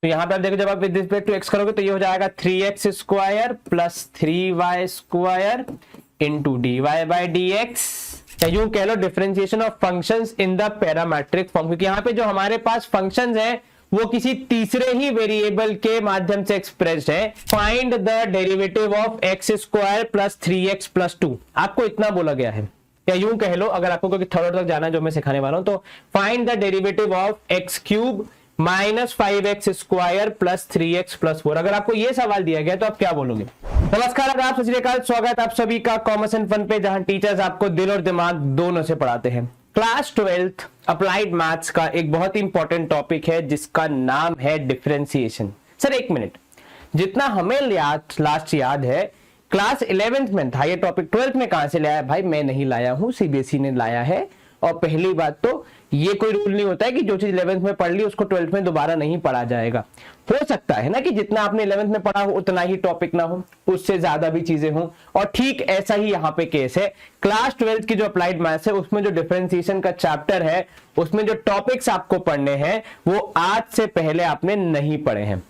तो यहाँ पे आप देखो जब आप विद रिस्पेक्ट टू एक्स करोगे तो ये हो जाएगा 3x square plus 3y square into D Y by D x. यूं कह लो differentiation of functions in the parametric form, क्योंकि यहाँ पे जो हमारे पास फंक्शंस है वो किसी तीसरे ही वेरिएबल के माध्यम से एक्सप्रेस्ड है। Find the derivative of x square plus 3x plus 2, आपको इतना बोला गया है। या यूं कह लो अगर आपको क्योंकि थर्ड तक जाना है जो मैं सिखाने वाला हूं, तो find the derivative of x cube minus 5x square plus 3x plus 4। अगर आपको यह सवाल दिया गया तो आप क्या बोलोगे? नमस्कार, आदाब, सत श्री अकाल, स्वागत आप सभी का कॉमर्स एंड फन पे, जहां टीचर्स आपको दिल और दिमाग दोनों से पढ़ाते हैं। क्लास 12th अप्लाइड मैथ्स का एक बहुत ही इंपॉर्टेंट टॉपिक है जिसका नाम है डिफरेंशिएशन। सर एक मिनट, जितना हमें लास्ट याद है क्लास 11th में था ये टॉपिक, 12th में कहां से लाया है? भाई मैं नहीं लाया हूं, सीबीएसई ने लाया है। और पहली बात तो ये कोई रूल नहीं होता है कि जो चीज 11th में पढ़ ली उसको 12th में दोबारा नहीं पढ़ा जाएगा। हो सकता है ना कि जितना आपने 11th में पढ़ा हो उतना ही टॉपिक ना हो, उससे ज्यादा भी चीजें हों। और ठीक ऐसा ही यहाँ पे केस है। क्लास 12th की जो अप्लाइड मैथ्स है उसमें जो डिफरेंशिएशन का चैप्टर है उसमें जो टॉपिक्स आपको पढ़ने हैं वो आज से पहले आपने नहीं पढ़े हैं।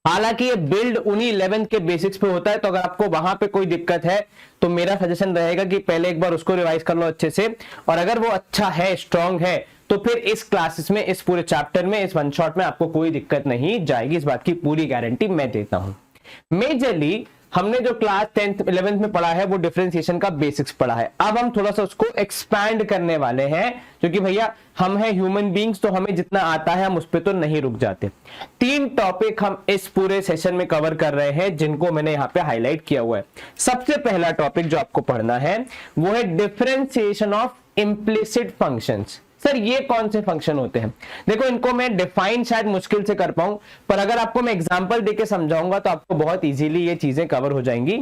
हालांकि ये बिल्ड उन्हीं 11th के बेसिक्स पे होता है, तो अगर आपको वहां पे कोई दिक्कत है तो मेरा सजेशन रहेगा कि पहले एक बार उसको रिवाइज कर लो अच्छे से, और अगर वो अच्छा है, स्ट्रांग है, तो फिर इस क्लासेस में, इस पूरे चैप्टर में, इस वन शॉट में आपको कोई दिक्कत नहीं जाएगी। इस बात की पूरी गारंटी मैं देता हूं। मेजरली हमने जो क्लास 10th 11th में पढ़ा है वो डिफरेंशिएशन का बेसिक्स पढ़ा है। अब हम थोड़ा सा उसको एक्सपैंड करने वाले हैं, क्योंकि भैया हम हैं ह्यूमन बीइंग्स, तो हमें जितना आता है हम उस पर तो नहीं रुक जाते। 3 टॉपिक हम इस पूरे सेशन में कवर कर रहे हैं जिनको मैंने यहाँ पे हाईलाइट किया हुआ है। सबसे पहला टॉपिक जो आपको पढ़ना है वो है differentiation of implicit functions. Sir ये कौन से फंक्शन होते हैं? देखो इनको मैं डिफाइन शायद मुश्किल से कर पाऊं, पर अगर आपको मैं एग्जांपल देके समझाऊंगा तो आपको बहुत इजीली ये चीजें कवर हो जाएंगी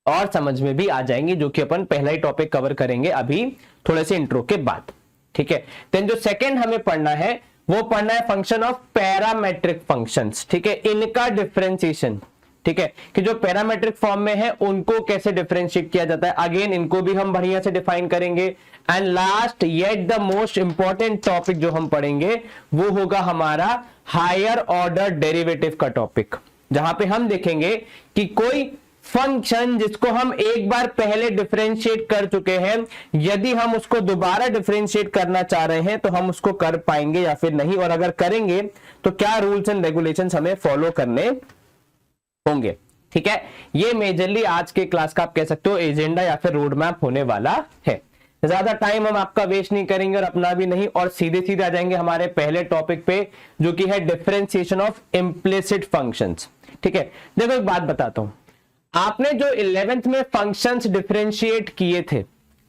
और समझ में भी आ जाएंगी, जो कि अपन पहला ही टॉपिक कवर करेंगे अभी थोड़े से इंट्रो के बाद। ठीक है, देन जो सेकंड हमें पढ़ना है वो पढ़ना है फंक्शन ऑफ पैरामेट्रिक फंक्शंस। ठीक है, इनका डिफरेंशिएशन, ठीक है, कि जो पैरामेट्रिक फॉर्म में है उनको कैसे डिफरेंशिएट किया जाता है। अगेन इनको भी हम बढ़िया से डिफाइन करेंगे। And last yet the most important topic जो हम पढ़ेंगे वो होगा हमारा हायर ऑर्डर डेरिवेटिव का टॉपिक, जहां पे हम देखेंगे कि कोई फंक्शन जिसको हम एक बार पहले डिफरेंशिएट कर चुके हैं, यदि हम उसको दोबारा डिफरेंशिएट करना चाह रहे हैं तो हम उसको कर पाएंगे या फिर नहीं, और अगर करेंगे तो क्या रूल्स एंड रेगुलेशंस हमें फॉलो करने होंगे। ठीक है, ये मेजरली आज के क्लास का आप कह सकते हो एजेंडा या फिर रोड मैप होने वाला है। ज्यादा टाइम हम आपका वेस्ट नहीं करेंगे और अपना भी नहीं, और सीधे सीधे आ जाएंगे हमारे पहले टॉपिक पे जो कि है डिफरेंशिएशन ऑफ इम्प्लिसिट फंक्शंस। ठीक है, देखो एक बात बताता हूं, आपने जो 11th में फंक्शंस डिफरेंशिएट किए थे,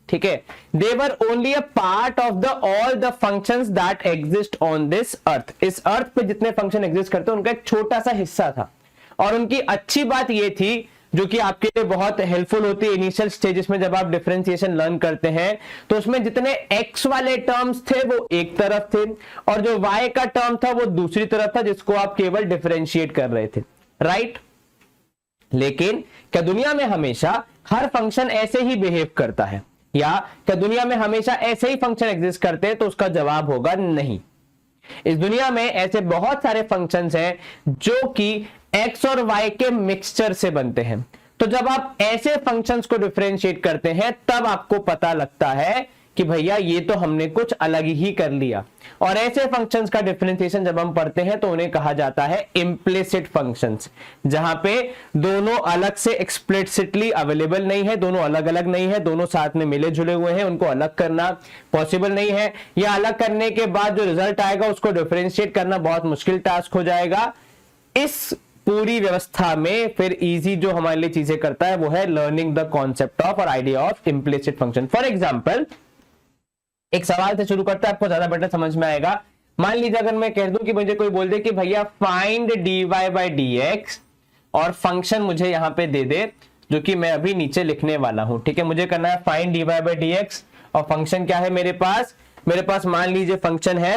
ठीक है, they were only a part of the all the functions that exist on this earth. इस अर्थ पे जितने फंक्शन एग्जिस्ट करते हैं उनका एक छोटा सा हिस्सा था, और उनकी अच्छी बात यह थी जो कि आपके लिए बहुत हेल्पफुल होती है इनिशियल स्टेजेस में जब आप डिफरेंशिएशन लर्न करते हैं, तो उसमें जितने x वाले टर्म्स थे वो एक तरफ थे और जो y का टर्म था वो दूसरी तरफ था, जिसको आप केवल डिफरेंशिएट कर रहे थे, राइट। लेकिन क्या दुनिया में हमेशा हर फंक्शन ऐसे ही बिहेव करता है, या क्या दुनिया में हमेशा ऐसे ही फंक्शन एग्जिस्ट करते हैं? तो उसका जवाब होगा नहीं। इस दुनिया में ऐसे बहुत सारे फंक्शंस हैं जो कि x और y के मिक्सचर से बनते हैं। तो जब आप ऐसे फंक्शंस को डिफरेंशिएट करते हैं तब आपको पता लगता है कि भैया ये तो हमने कुछ अलग ही कर लिया। और ऐसे फंक्शंस का डिफरेंशिएशन जब हम पढ़ते हैं तो उन्हें कहा जाता है इम्प्लिसिट फंक्शंस, जहां पे दोनों अलग से एक्सप्लिसिटली अवेलेबल नहीं है, दोनों अलग अलग नहीं है, दोनों साथ में मिले जुले हुए हैं, उनको अलग करना पॉसिबल नहीं है, या अलग करने के बाद जो रिजल्ट आएगा उसको डिफरेंशिएट करना बहुत मुश्किल टास्क हो जाएगा। इस पूरी व्यवस्था में फिर इजी जो हमारे लिए चीजें करता है वो है लर्निंग द कॉन्सेप्ट ऑफ और idea of implicit function. For example एक सवाल से शुरू करते हैं, आपको ज्यादा बेटर समझ में आएगा। मान लीजिए अगर मैं कह दूं कि मुझे कोई बोल दे कि भैया फाइंड dy बाई dx, और फंक्शन मुझे यहां पे दे दे जो कि मैं अभी नीचे लिखने वाला हूं। ठीक है, मुझे करना है फाइंड dy बाई dx, और फंक्शन क्या है मेरे पास मान लीजिए फंक्शन है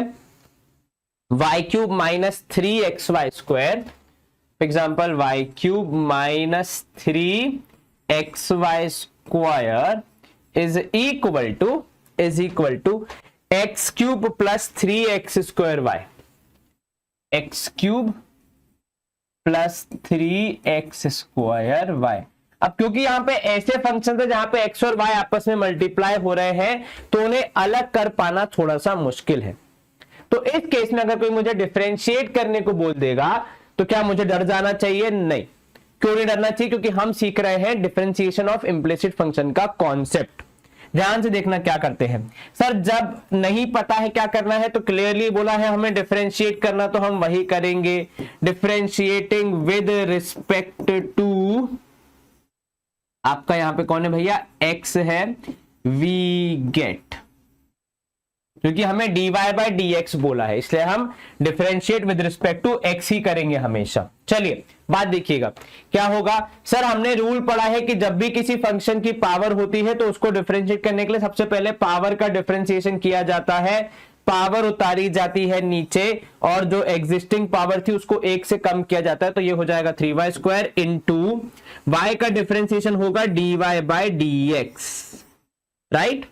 y cube minus 3xy square, example y cube minus 3xy square is equal to x cube plus 3x square y। X cube plus 3x square y. अब क्योंकि यहाँ पे ऐसे फंक्शन है जहां पे x और y आपस में मल्टीप्लाई हो रहे हैं तो उन्हें अलग कर पाना थोड़ा सा मुश्किल है। तो इस केस में अगर कोई मुझे डिफरेंशिएट करने को बोल देगा तो क्या मुझे डर जाना चाहिए? नहीं। क्यों नहीं डरना चाहिए? क्योंकि हम सीख रहे हैं डिफरेंशिएशन ऑफ इम्प्लिसिट फंक्शन का कॉन्सेप्ट। ध्यान से देखना क्या करते हैं सर, जब नहीं पता है क्या करना है तो क्लियरली बोला है हमें डिफरेंशिएट करना, तो हम वही करेंगे। डिफरेंशिएटिंग विद रिस्पेक्ट टू आपका यहां पे कौन है भैया? x है। वी गेट, क्योंकि हमें dy बाय dx बोला है इसलिए हम differentiate with respect to x ही करेंगे हमेशा। चलिए बात देखिएगा क्या होगा। सर हमने रूल पढ़ा है कि जब भी किसी फंक्शन की पावर होती है तो उसको डिफरेंशिएट करने के लिए सबसे पहले पावर का डिफरेंशिएशन किया जाता है, पावर उतारी जाती है नीचे और जो एग्जिस्टिंग पावर थी उसको 1 से कम किया जाता है, तो ये हो जाएगा 3y स्क्वायर इंटू y का डिफरेंशिएशन होगा dy by dx, right,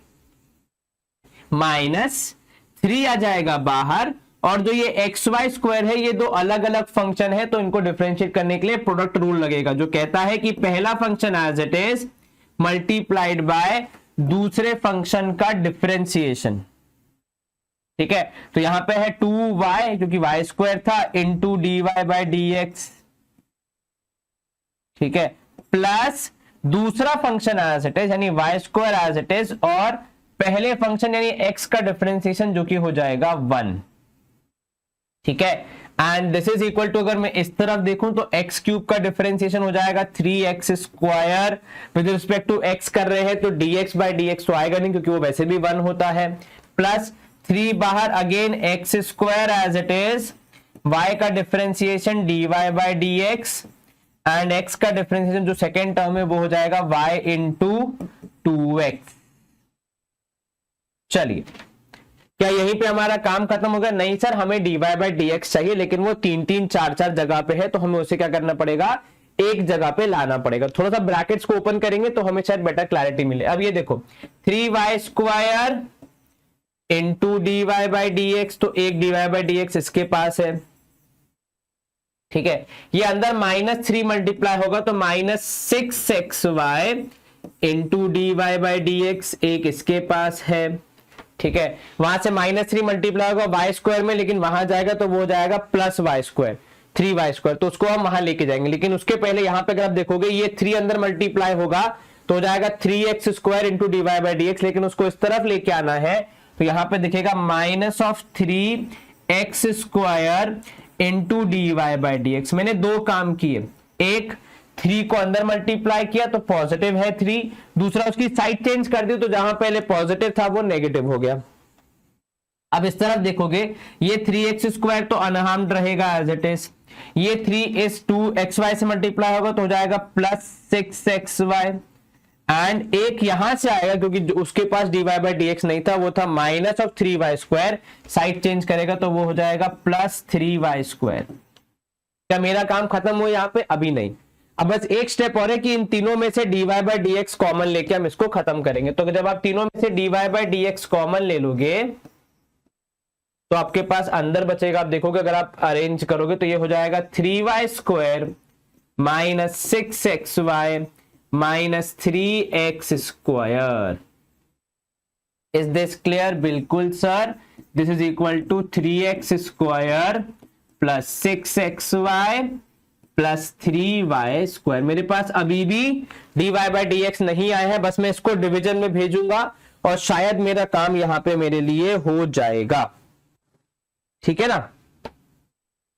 minus 3 आ जाएगा बाहर, और जो ये एक्स वाई स्क्वायर है ये दो अलग अलग फंक्शन है तो इनको डिफरेंशिएट करने के लिए प्रोडक्ट रूल लगेगा जो कहता है कि पहला function as it is multiplied by दूसरे फंक्शन का डिफरेंशिएशन। ठीक है, तो यहां पे है 2y क्योंकि y स्क्वायर था इंटू dy बाय dx। ठीक है, प्लस दूसरा फंक्शन एज इट इज यानी y square as it is और पहले फंक्शन यानी x का डिफरेंशिएशन जो कि हो जाएगा 1। ठीक है, and this is equal to, अगर मैं इस तरफ देखूं तो x क्यूब का डिफरेंशिएशन हो जाएगा 3x square, with respect to x कर रहे हैं तो dx बाय dx तो आएगा नहीं क्योंकि वो वैसे भी 1 होता है, प्लस 3 बाहर, again x square as it is, y का differentiation dy by dx and x का डिफरेंशिएशन जो सेकेंड टर्म है वो हो जाएगा y इंटू 2x। चलिए, क्या यहीं पे हमारा काम खत्म हो गया? नहीं सर, हमें dy बाय dx चाहिए लेकिन वो 3-3 4-4 जगह पे है तो हमें उसे क्या करना पड़ेगा? एक जगह पे लाना पड़ेगा। थोड़ा सा ब्रैकेट्स को ओपन करेंगे तो हमें शायद बेटर क्लैरिटी मिले। अब ये देखो 3y square into dy by dx, तो एक dy बाय dx इसके पास है। ठीक है, ये अंदर -3 मल्टीप्लाई होगा तो -6xy into dy by dx एक इसके पास है। ठीक है, वहां से -3 मल्टीप्लाई होगा y स्क्वायर में, लेकिन वहां जाएगा तो वो हो जाएगा plus y square, 3y square, तो उसको हम वहां लेके जाएंगे। लेकिन उसके पहले यहां पे अगर आप देखोगे ये 3 अंदर मल्टीप्लाई होगा तो हो जाएगा 3x square into dy by dx, लेकिन उसको इस तरफ लेके आना है तो यहां पे दिखेगा -3x square into dy by dx। मैंने दो काम किए, एक 3 को अंदर मल्टीप्लाई किया तो पॉजिटिव है 3, दूसरा उसकी साइड चेंज कर दी तो जहां पहले पॉजिटिव था वो नेगेटिव हो गया। अब इस तरफ देखोगे ये 3x स्क्वायर तो अनहार्म्ड रहेगा एज इट इज, ये 3 इज 2xy से मल्टीप्लाई होगा तो हो जाएगा प्लस 6xy, एंड एक यहां से आएगा क्योंकि उसके पास dy बाय dx नहीं था, वो था minus of 3y square, side change करेगा तो वो हो जाएगा प्लस 3y स्क्वायर। क्या मेरा काम खत्म हुआ यहाँ पे? अभी नहीं, अब बस एक स्टेप और है कि इन तीनों में से dy बाय dx कॉमन लेके हम इसको खत्म करेंगे। तो जब आप तीनों में से dy बाय dx कॉमन ले लोगे तो आपके पास अंदर बचेगा, आप देखोगे अगर आप अरेंज करोगे तो ये हो जाएगा 3y square minus 6xy minus 3x square. Is this clear? बिल्कुल sir, this is equal to 3x square plus 6xy plus 3y square. मेरे पास अभी भी dy बाय dx नहीं आया है, बस मैं इसको डिवीजन में भेजूंगा और शायद मेरा काम यहां पे मेरे लिए हो जाएगा। ठीक है ना?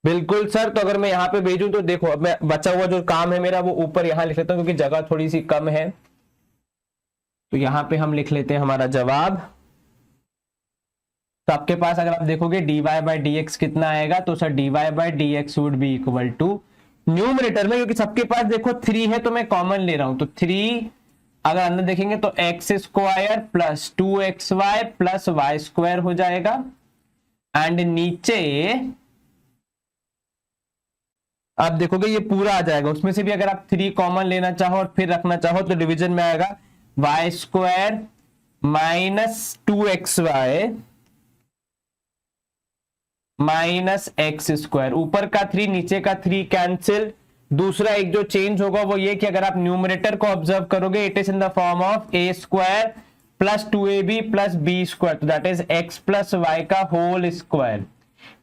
बिल्कुल सर, तो अगर मैं यहां पे भेजूं तो देखो अब मैं बचा हुआ जो काम है मेरा वो ऊपर यहां लिख लेता हूं क्योंकि जगह थोड़ी सी कम है, तो यहां पे हम लिख लेते हैं हमारा जवाब। तो आपके पास अगर आप देखोगे dy बाय dx कितना आएगा तो sir dy by dx would be equal to, numerator में क्योंकि सबके पास देखो 3 है तो मैं कॉमन ले रहा हूं, तो 3 अगर अंदर देखेंगे तो x square plus 2xy plus y square हो जाएगा, एंड नीचे आप देखोगे ये पूरा आ जाएगा, उसमें से भी अगर आप 3 कॉमन लेना चाहो और फिर रखना चाहो तो डिवीजन में आएगा y square minus 2xy minus x square, ऊपर का 3 नीचे का 3 कैंसिल। दूसरा एक जो चेंज होगा वो ये कि अगर आप न्यूमरेटर को ऑब्जर्व करोगे it is in the form of a square plus 2ab plus b square, तो that is x plus y का होल स्क्वायर।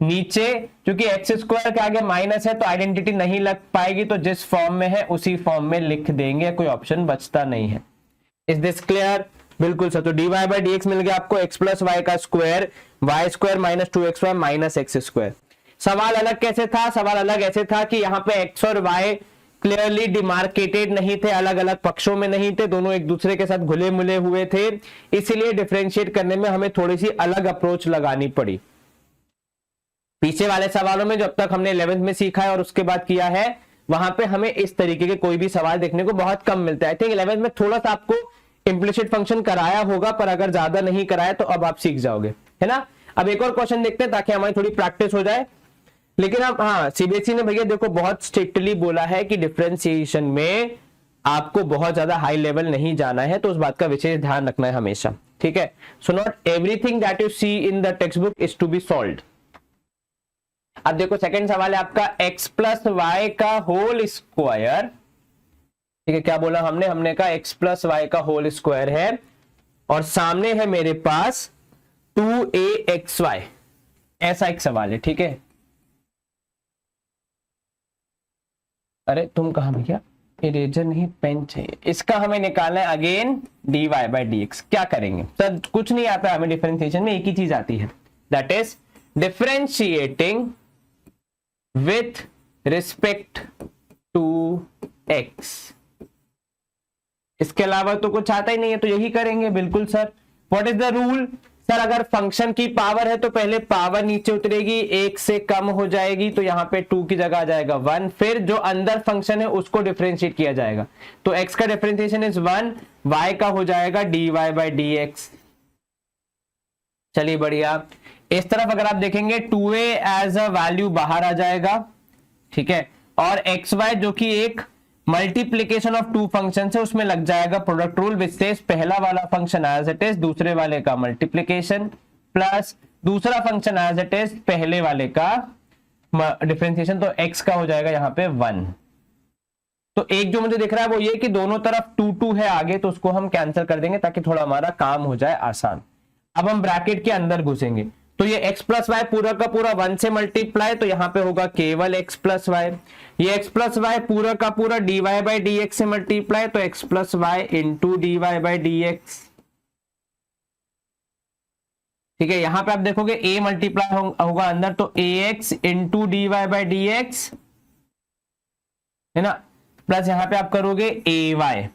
नीचे क्योंकि एक्स स्क्वायर के आगे माइनस है तो आइडेंटिटी नहीं लग पाएगी, तो जिस फॉर्म में है उसी फॉर्म में लिख देंगे, कोई ऑप्शन बचता नहीं है। Is this clear? बिल्कुल सर। तो dy बाई डी एक्स मिल गया आपको एक्स प्लस वाई का square, y square minus 2xy minus x square. सवाल अलग कैसे था? सवाल अलग ऐसे था कि यहाँ पे x और y क्लियरली डिमार्केटेड नहीं थे, अलग अलग पक्षों में नहीं थे, दोनों एक दूसरे के साथ घुले मिले हुए थे, इसलिए डिफरेंशिएट करने में हमें थोड़ी सी अलग अप्रोच लगानी पड़ी। पीछे वाले सवालों में जो अब तक हमने 11th में सीखा है और उसके बाद किया है, वहां पे हमें इस तरीके के कोई भी सवाल देखने को बहुत कम मिलता है। आई थिंक 11th में थोड़ा सा आपको इंप्लिसिट फंक्शन कराया होगा, पर अगर ज्यादा नहीं कराया तो अब आप सीख जाओगे, है ना। अब एक और क्वेश्चन देखते हैं ताकि हमारी थोड़ी प्रैक्टिस हो जाए। लेकिन अब हाँ, सीबीएसई ने भैया देखो बहुत स्ट्रिक्टली बोला है कि डिफरेंशिएशन में आपको बहुत ज्यादा हाई लेवल नहीं जाना है, तो उस बात का विशेष ध्यान रखना है हमेशा, ठीक है। So not everything that you see in the text book is to be solved. अब देखो सेकंड सवाल है आपका x प्लस वाई का होल स्क्वायर, ठीक है। क्या बोला हमने? हमने कहा x प्लस वाई का होल स्क्वायर है और सामने है मेरे पास 2axy, ऐसा एक सवाल है, ठीक है। अरे तुम कहां भैया? इरेजर नहीं, पेन चाहिए। इसका हमें निकालना है again dy by D x. क्या करेंगे सर? कुछ नहीं आता हमें डिफरेंशिएशन में, एक ही चीज आती है, that is differentiating with respect to x। इसके अलावा तो कुछ आता ही नहीं है, तो यही करेंगे। बिल्कुल sir. What is the rule? Sir अगर फंक्शन की पावर है तो पहले पावर नीचे उतरेगी, 1 से कम हो जाएगी, तो यहां पे 2 की जगह आ जाएगा 1, फिर जो अंदर फंक्शन है उसको डिफरेंशिएट किया जाएगा, तो x का डिफरेंशिएशन इज 1, y का हो जाएगा dy बाई डी एक्स। चलिए बढ़िया। इस तरफ अगर आप देखेंगे 2a एज अ वैल्यू बाहर आ जाएगा, ठीक है, और xy जो कि एक मल्टीप्लीकेशन ऑफ टू फंक्शन है उसमें लग जाएगा प्रोडक्ट रूल, विच सेज पहला वाला फंक्शन एज इट इज, दूसरे वाले का मल्टीप्लीकेशन प्लस दूसरा फंक्शन एज इट इज, पहले वाले का डिफरेंशिएशन, तो x का हो जाएगा यहाँ पे 1। तो एक जो मुझे दिख रहा है वो ये कि दोनों तरफ 2 है आगे, तो उसको हम कैंसिल कर देंगे ताकि थोड़ा हमारा काम हो जाए आसान। अब हम ब्रैकेट के अंदर घुसेंगे, तो ये x प्लस वाई पूरा का पूरा 1 से मल्टीप्लाई, तो यहां पे होगा केवल x प्लस वाई। ये x प्लस वाई पूरा का पूरा dy बाई डी एक्स से मल्टीप्लाई, तो x plus y into D Y by D X, ठीक है। यहां पे आप देखोगे a मल्टीप्लाई होगा अंदर, तो ax into D Y by D x, है ना, प्लस यहां पे आप करोगे ay।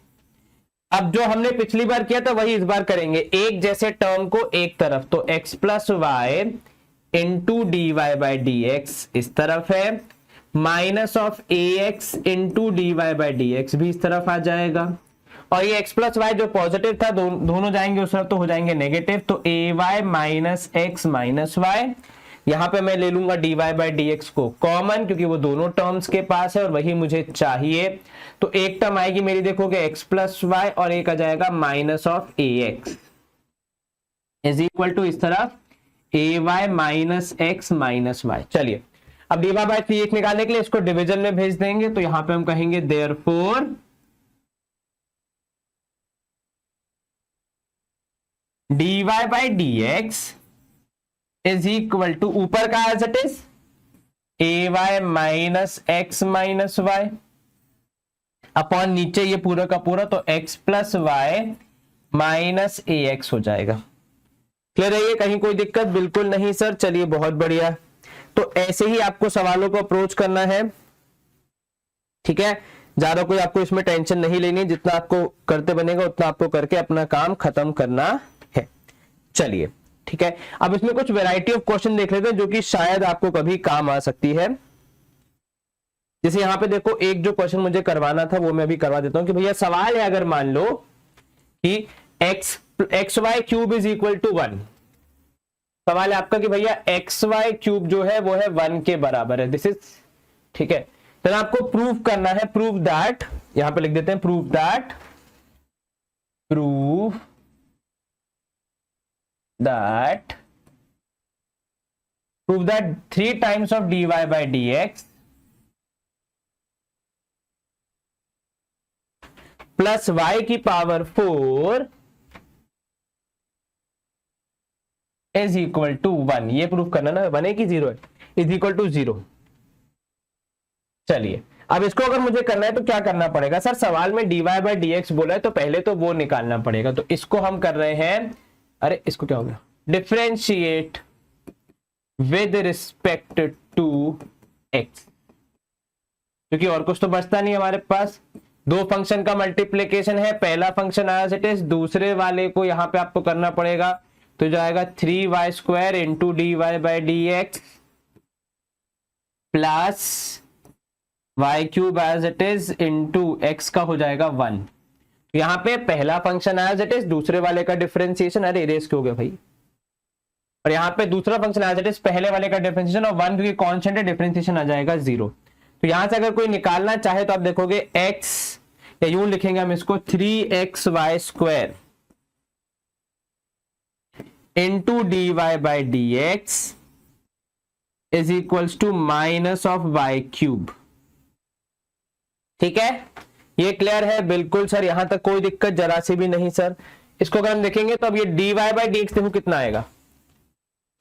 अब जो हमने पिछली बार किया था वही इस बार करेंगे, एक जैसे टर्म को एक तरफ, तो x plus y into D Y by D x इस तरफ है, minus of ax into D Y by D X भी इस तरफ आ जाएगा, और ये x प्लस वाई जो पॉजिटिव था दोनों जाएंगे उस तरफ तो हो जाएंगे नेगेटिव, तो ay minus x minus y. यहां पे मैं ले लूंगा dy बाई डी एक्स को कॉमन, क्योंकि वो दोनों टर्म्स के पास है और वही मुझे चाहिए, तो एक टर्म आएगी मेरी देखोगे x प्लस वाई और एक आ जाएगा minus of ax is equal to इस तरफ ay minus x minus y. चलिए अब dy बाई डी एक्स निकालने के लिए इसको डिवीजन में भेज देंगे, तो यहां पे हम कहेंगे therefore dy by D x is equal to ऊपर का as it is ay minus x minus y upon नीचे ये पूरा का पूरा, तो x plus y minus ax हो जाएगा। क्लियर है ये? कहीं कोई दिक्कत? बिल्कुल नहीं सर। चलिए बहुत बढ़िया। तो ऐसे ही आपको सवालों को अप्रोच करना है, ठीक है। ज्यादा कोई आपको इसमें टेंशन नहीं लेनी, जितना आपको करते बनेगा उतना आपको करके अपना काम खत्म करना है। चलिए ठीक है। अब इसमें कुछ वैरायटी ऑफ क्वेश्चन देख लेते हैं जो कि शायद आपको कभी काम आ सकती है। जैसे यहां पे देखो एक जो क्वेश्चन मुझे करवाना था वो मैं अभी करवा देता हूं कि भैया सवाल है, अगर मान लो कि x y cube is equal to 1, सवाल है आपका कि भैया एक्स वाई क्यूब जो है वो है 1 के बराबर है, दिस इज, ठीक है। तो आपको प्रूव करना है, प्रूव दैट, यहां पे लिख देते हैं prove that prove that 3 times of dy by dx plus y की पावर 4 इज इक्वल टू 1। ये प्रूफ करना ना, 1 है कि 0 है, इज इक्वल टू 0। चलिए अब इसको अगर मुझे करना है तो क्या करना पड़ेगा सर? सवाल में dy by dx बोला है तो पहले तो वो निकालना पड़ेगा। तो इसको हम कर रहे हैं, अरे इसको क्या हो गया, differentiate with respect to x, क्योंकि और कुछ तो बचता नहीं हमारे पास। दो फंक्शन का मल्टीप्लीकेशन है, पहला फंक्शन एज इट इज, दूसरे वाले को यहां पे आपको करना पड़ेगा। तो जाएगा 3y square into dy by D x plus y cube as it is into x का हो जाएगा 1। यहां पे पहला फंक्शन एज इट इज, दूसरे वाले का डिफरेंशिएशन, अरे इरेज क्यों हो गया भाई, और यहां पे दूसरा फंक्शन एज इट इज, पहले वाले का डिफरेंशिएशन और 1 क्योंकि कांस्टेंट है, डिफरेंशिएशन आ जाएगा 0। तो यहां से अगर कोई निकालना चाहे तो आप देखोगे x, या यूं लिखेंगे हम इसको 3xy square into D Y by D x is equals to minus of y cube. ठीक है, ये क्लियर है? बिल्कुल सर, यहां तक कोई दिक्कत जरा सी भी नहीं सर। इसको अगर हम देखेंगे तो अब ये D Y by D x देखो कितना आएगा।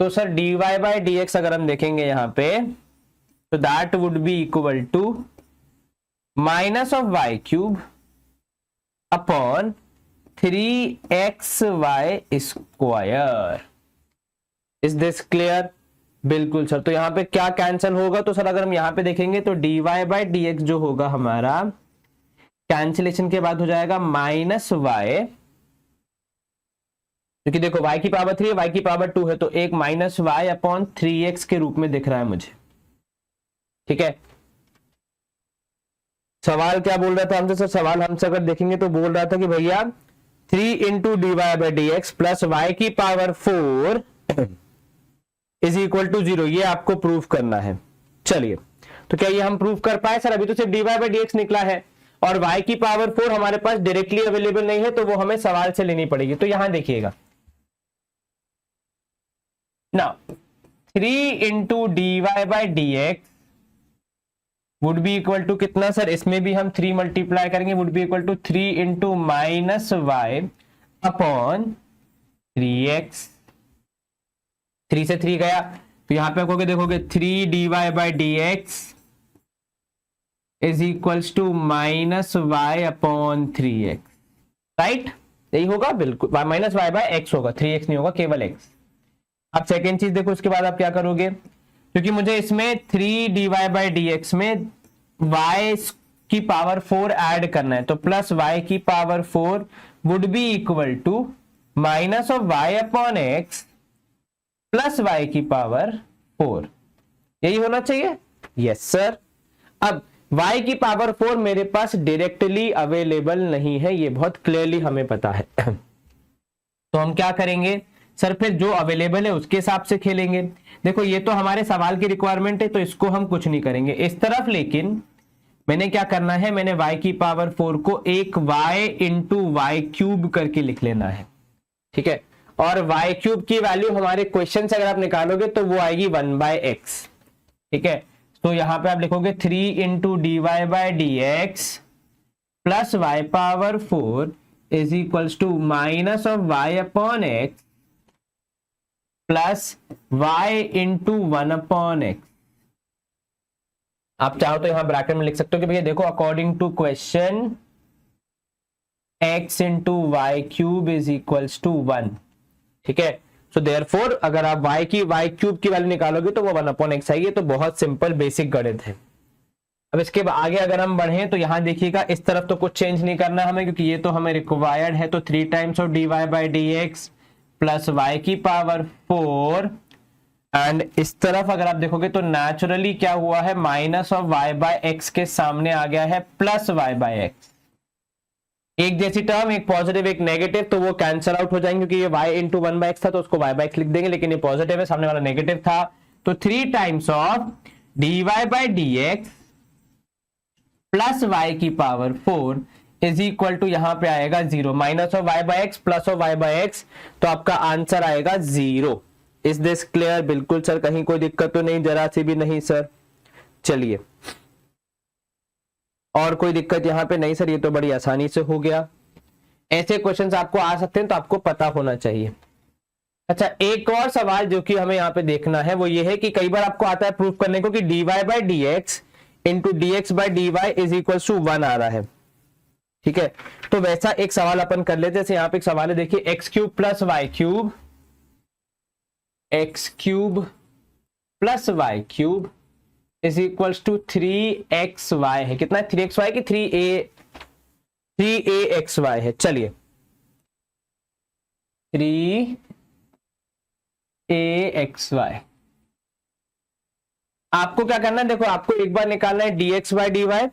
तो sir D Y by D x अगर हम देखेंगे यहां पे, तो that would be equal to minus of y cube upon 3xy square. Is this clear? बिल्कुल सर। तो यहां पे क्या कैंसिल होगा? तो सर अगर हम यहां पे देखेंगे तो dy बाई डी एक्स जो होगा हमारा, कैंसिलेशन के बाद हो जाएगा माइनस वाई, क्योंकि देखो y की पावर 3 है, y की पावर 2 है, तो एक माइनस वाई अपॉन 3x के रूप में दिख रहा है मुझे। ठीक है, सवाल क्या बोल रहा था हमसे सर? सवाल हमसे अगर देखेंगे तो बोल रहा था कि भैया 3 into D Y by D x plus y की पावर 4 इज इक्वल टू 0, ये आपको प्रूफ करना है। चलिए, तो क्या ये हम प्रूफ कर पाए सर? अभी तो सिर्फ D Y by D X निकला है और y की पावर 4 हमारे पास डायरेक्टली अवेलेबल नहीं है, तो वो हमें सवाल से लेनी पड़ेगी। तो यहां देखिएगा ना, 3 into D Y by D X would be equal to कितना सर? इसमें भी हम 3 मल्टीप्लाई करेंगे, would be equal to 3 into minus y upon 3x। 3 से 3 गया, तो यहां पे कहोगे, देखोगे 3 D Y by D x is equals to minus y upon 3x, right? यही होगा बिल्कुल, माइनस वाई बाई एक्स होगा, 3x नहीं होगा, केवल x। अब सेकेंड चीज देखो, उसके बाद आप क्या करोगे, क्योंकि मुझे इसमें 3 D Y by D X में y की पावर 4 ऐड करना है, तो प्लस y की power 4 would be equal to minus of y upon x plus y की पावर 4। यही होना चाहिए? Yes sir. अब y की पावर 4 मेरे पास डायरेक्टली अवेलेबल नहीं है, ये बहुत क्लियरली हमें पता है। तो हम क्या करेंगे सर? फिर जो अवेलेबल है उसके हिसाब से खेलेंगे। देखो ये तो हमारे सवाल की रिक्वायरमेंट है, तो इसको हम कुछ नहीं करेंगे इस तरफ, लेकिन मैंने क्या करना है, मैंने y की पावर 4 को एक y इंटू वाई क्यूब करके लिख लेना है। ठीक है, और y क्यूब की वैल्यू हमारे क्वेश्चन से अगर आप निकालोगे तो वो आएगी 1 बाय एक्स। ठीक है, तो यहां पे आप लिखोगे 3 into D Y by D x plus y power 4 is equals to minus of y upon x plus y into 1 upon x. आप चाहो तो यहां ब्रैकेट में लिख सकते हो कि भैया देखो, according to question x into y cube is equals to 1। ठीक है, सो देयरफॉर अगर आप y क्यूब की वैल्यू निकालोगे तो वो 1 अपॉन एक्स आएगी। तो बहुत सिंपल बेसिक गणित है। अब इसके आगे अगर हम बढ़े तो यहां देखिएगा, इस तरफ तो कुछ चेंज नहीं करना हमें, क्योंकि ये तो हमें रिक्वायर्ड है। तो 3 times of d Y by D x plus y की पावर 4, एंड इस तरफ अगर आप देखोगे तो नेचुरली क्या हुआ है, minus of y by x के सामने आ गया है प्लस वाई बाय एक्स। एक जैसी टर्म, एक पॉजिटिव एक नेगेटिव, तो वो कैंसिल आउट हो जाएंगे, क्योंकि ये y इंटू 1 बाय एक्स था तो उसको y बाय एक्स लिख देंगे, लेकिन ये पॉजिटिव है, सामने वाला नेगेटिव था। तो 3 times of d Y by D x plus y की पावर 4 इज इक्वल टू यहां पे आएगा 0, minus of y by x plus of y by x, तो आपका आंसर आएगा 0। Is this clear? बिल्कुल सर, कहीं कोई दिक्कत तो नहीं? जरा सी भी नहीं सर। चलिए, और कोई दिक्कत यहाँ पे नहीं सर, ये तो बड़ी आसानी से हो गया। ऐसे क्वेश्चंस आपको आ सकते हैं तो आपको पता होना चाहिए। अच्छा, एक और सवाल जो कि हमें यहाँ पे देखना है वो ये है कि कई बार आपको आता है प्रूफ करने को कि dy by D x into d x by d y is equal to 1 आ रहा है। ठीक है, तो वैसा एक सवाल अपन कर लेते हैं। जैसे यहाँ पे एक सवाल है, देखिए x cube plus y cube, x cube plus y cube is equal to 3xy है। कितना है? 3xy की 3axy है। चलिए, 3axy आपको क्या करना है? देखो, आपको एक बार निकालना है dx बाई डी वाई,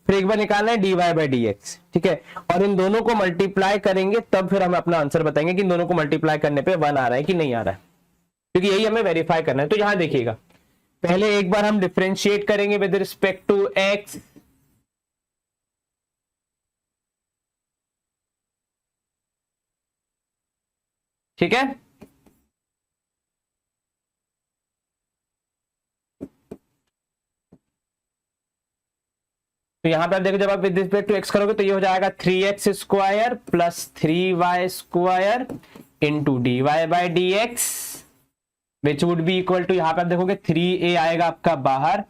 फिर एक बार निकालना है dy बाई डी एक्स। ठीक है, और इन दोनों को मल्टीप्लाई करेंगे तब फिर हम अपना आंसर बताएंगे कि इन दोनों को मल्टीप्लाई करने पे 1 आ रहा है कि नहीं आ रहा है, क्योंकि यही हमें वेरीफाई करना है। तो यहां देखिएगा, पहले एक बार हम डिफरेंशिएट करेंगे विद रिस्पेक्ट टू x। ठीक है, तो यहां पे आप देखो, जब आप विद रिस्पेक्ट टू x करोगे तो ये हो जाएगा 3x square plus 3y square into D Y by D x which would be equal to, यहां पे आप देखोगे 3a आएगा आपका बाहर,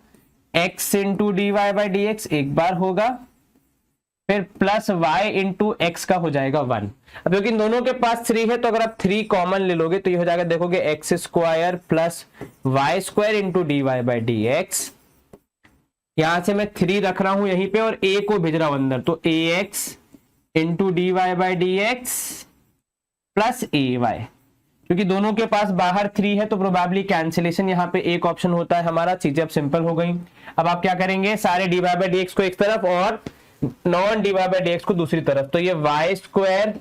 x into D Y by D x एक बार होगा, फिर प्लस y इंटू एक्स का हो जाएगा 1। अब क्योंकि इन दोनों के पास 3 है तो अगर आप 3 कॉमन ले लोगे तो ये हो जाएगा, देखोगे x square plus y square into D Y by D x. यहां से मैं 3 रख रहा हूं यहीं पे और a को भेज रहा हूं अंदर, तो ax into D Y by D x plus ay। क्योंकि दोनों के पास बाहर 3 है तो प्रोबेबली कैंसिलेशन यहाँ पे एक ऑप्शन होता है हमारा। चीजें अब सिंपल हो गई। अब आप क्या करेंगे, सारे d Y by D x को एक तरफ और non d Y by D x को दूसरी तरफ, तो ये y square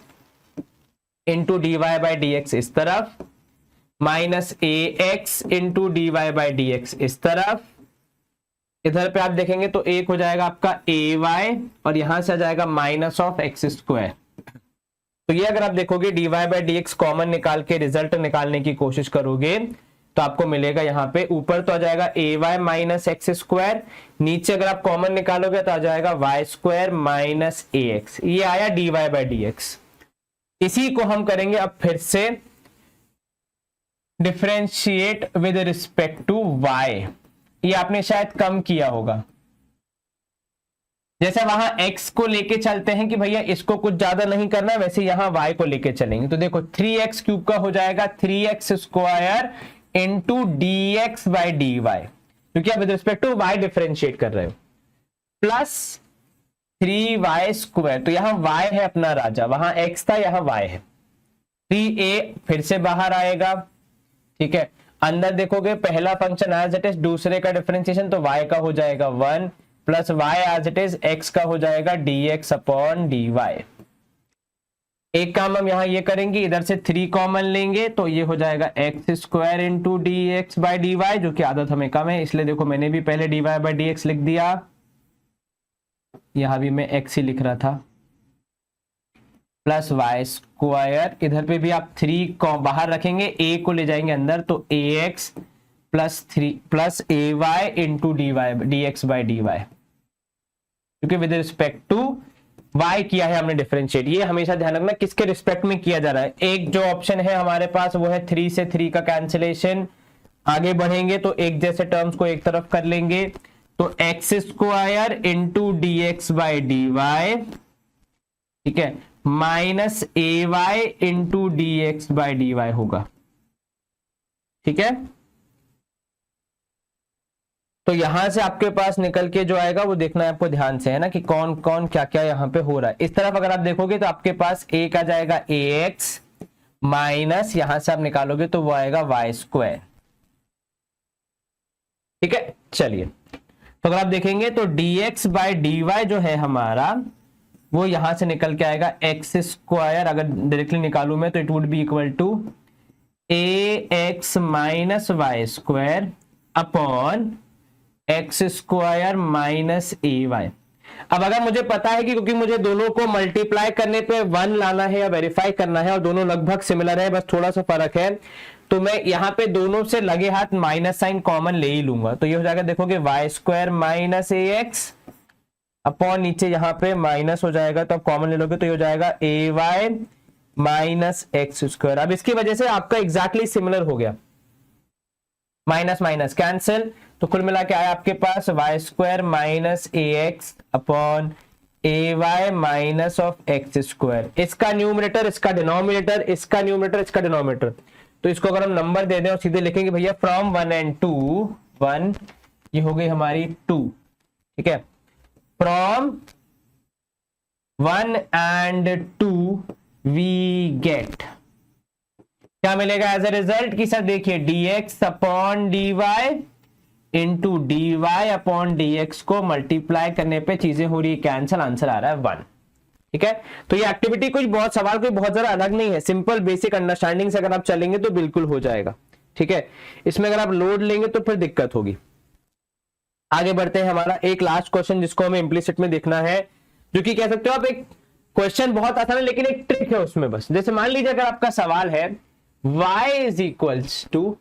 into D Y by D x इस तरफ, minus a x into D Y by D x इस तरफ। इधर पे आप देखेंगे तो एक हो जाएगा आपका ए वाई और यहां से आ जाएगा माइनस ऑफ एक्स स्क्वायर। तो ये अगर आप देखोगे d Y by D x common निकाल के रिजल्ट निकालने की कोशिश करोगे तो आपको मिलेगा यहाँ पे ऊपर तो आ जाएगा a y minus x square, नीचे अगर आप कॉमन निकालोगे तो आ जाएगा y square minus a x. ये आया d Y by D x. इसी को हम करेंगे अब फिर से differentiate with respect to y. ये आपने शायद कम किया होगा, जैसे वहां x को लेके चलते हैं कि भैया इसको कुछ ज्यादा नहीं करना, वैसे यहां y को लेके चलेंगे। तो देखो 3x क्यूब का हो जाएगा 3x square into d x by d y, क्योंकि आप with respect to y differentiate कर रहे हो, प्लस 3y स्क्वायर। तो यहां y है अपना राजा, वहां x था यहां y है। 3a फिर से बाहर आएगा। ठीक है, अंदर देखोगे पहला फंक्शन एज इट इज, दूसरे का डिफरेंशिएशन तो y का हो जाएगा 1 plus y as it is, x का हो जाएगा d x upon d y. एक काम हम यहां ये करेंगे, इधर से 3 कॉमन लेंगे तो ये हो जाएगा x square into d x by d y, जो कि आदत हमें कम है इसलिए देखो मैंने भी पहले d Y by D x लिख दिया, यहां भी मैं एक्स ही लिख रहा था, प्लस वाई स्क्वायर। इधर पे भी आप 3 को बाहर रखेंगे, ए को ले जाएंगे अंदर, तो a x plus 3 plus a y into D y d x by d y, क्योंकि विद रिस्पेक्ट टू y किया है हमने डिफरेंशिएट। ये हमेशा ध्यान रखना किसके रिस्पेक्ट में किया जा रहा है। एक जो ऑप्शन है हमारे पास वो है 3 से 3 का कैंसिलेशन। आगे बढ़ेंगे तो एक जैसे टर्म्स को एक तरफ कर लेंगे, तो x square into d x by d y, ठीक है, minus a y into d x by d y होगा। ठीक है, तो यहां से आपके पास निकल के जो आएगा वो देखना है आपको ध्यान से, है ना, कि कौन कौन क्या क्या यहां पे हो रहा है। इस तरफ अगर आप देखोगे तो आपके पास एक आ जाएगा ए एक्स माइनस, यहां से आप निकालोगे तो वो आएगा वाई स्क्वायर। ठीक है, चलिए, तो अगर आप देखेंगे तो d x by d y जो है हमारा वो यहां से निकल के आएगा एक्स स्क्वायर, अगर डायरेक्टली निकालू मैं तो it would be equal to a x minus y square upon x square minus a y. अब अगर मुझे पता है कि क्योंकि मुझे दोनों को मल्टीप्लाई करने पे 1 लाना है या वेरीफाई करना है और दोनों लगभग सिमिलर है, बस थोड़ा सा फर्क है, तो मैं यहाँ पे दोनों से लगे हाथ माइनस साइन कॉमन ले ही लूंगा, तो ये हो जाएगा देखोगे Y square minus a x upon नीचे यहाँ पे माइनस हो जाएगा, तो अब कॉमन ले लोगे तो ये हो जाएगा a y minus x square. अब इसकी वजह से आपका एग्जैक्टली सिमिलर हो गया, माइनस माइनस कैंसिल, तो कुल मिला के आया आपके पास y square minus a x upon a y minus of x square. इसका न्यूमरेटर इसका डिनोमिनेटर, इसका न्यूमरेटर इसका डिनोमिनेटर, तो इसको अगर हम नंबर दे दें और सीधे लिखेंगे भैया फ्रॉम 1 and 2 1, ये हो गई हमारी 2, ठीक है, फ्रॉम 1 and 2 वी गेट क्या मिलेगा एज ए रिजल्ट कि सर देखिए dx upon dy into D y upon d x को मल्टीप्लाई करने पे चीजें हो रही है कैंसिल, आंसर आ रहा है 1, ठीक है। तो ये एक्टिविटी कुछ बहुत सवाल कोई बहुत ज्यादा अलग नहीं है, सिंपल बेसिक अंडरस्टैंडिंग से अगर आप चलेंगे तो बिल्कुल हो जाएगा, ठीक है। इसमें अगर आप लोड लेंगे तो फिर दिक्कत होगी। आगे बढ़ते हैं, हमारा एक लास्ट क्वेश्चन जिसको हमें इम्प्लिसिट में देखना है, जो कि कह सकते हो आप एक क्वेश्चन बहुत आसान है लेकिन एक ट्रिक है उसमें बस। जैसे मान लीजिए अगर आपका सवाल है y is equals to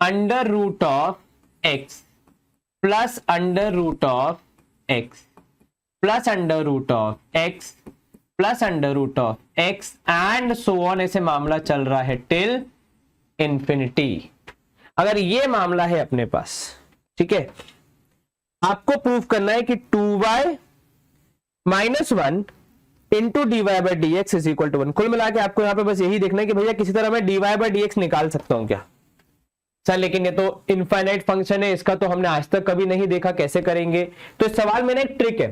under root of x plus under root of x plus under root of x plus under root of x and so on, ऐसे मामला चल रहा है टिल इंफिनिटी। अगर ये मामला है अपने पास, ठीक है, आपको प्रूव करना है कि 2y minus 1 into D Y by D x is equal to 1। कुल मिला के आपको यहाँ पे बस यही देखना है कि भैया किसी तरह मैं d Y by D x निकाल सकता हूं क्या सर, लेकिन ये तो इनफाइनाइट फंक्शन है, इसका तो हमने आज तक कभी नहीं देखा, कैसे करेंगे। तो इस सवाल में ना एक ट्रिक है,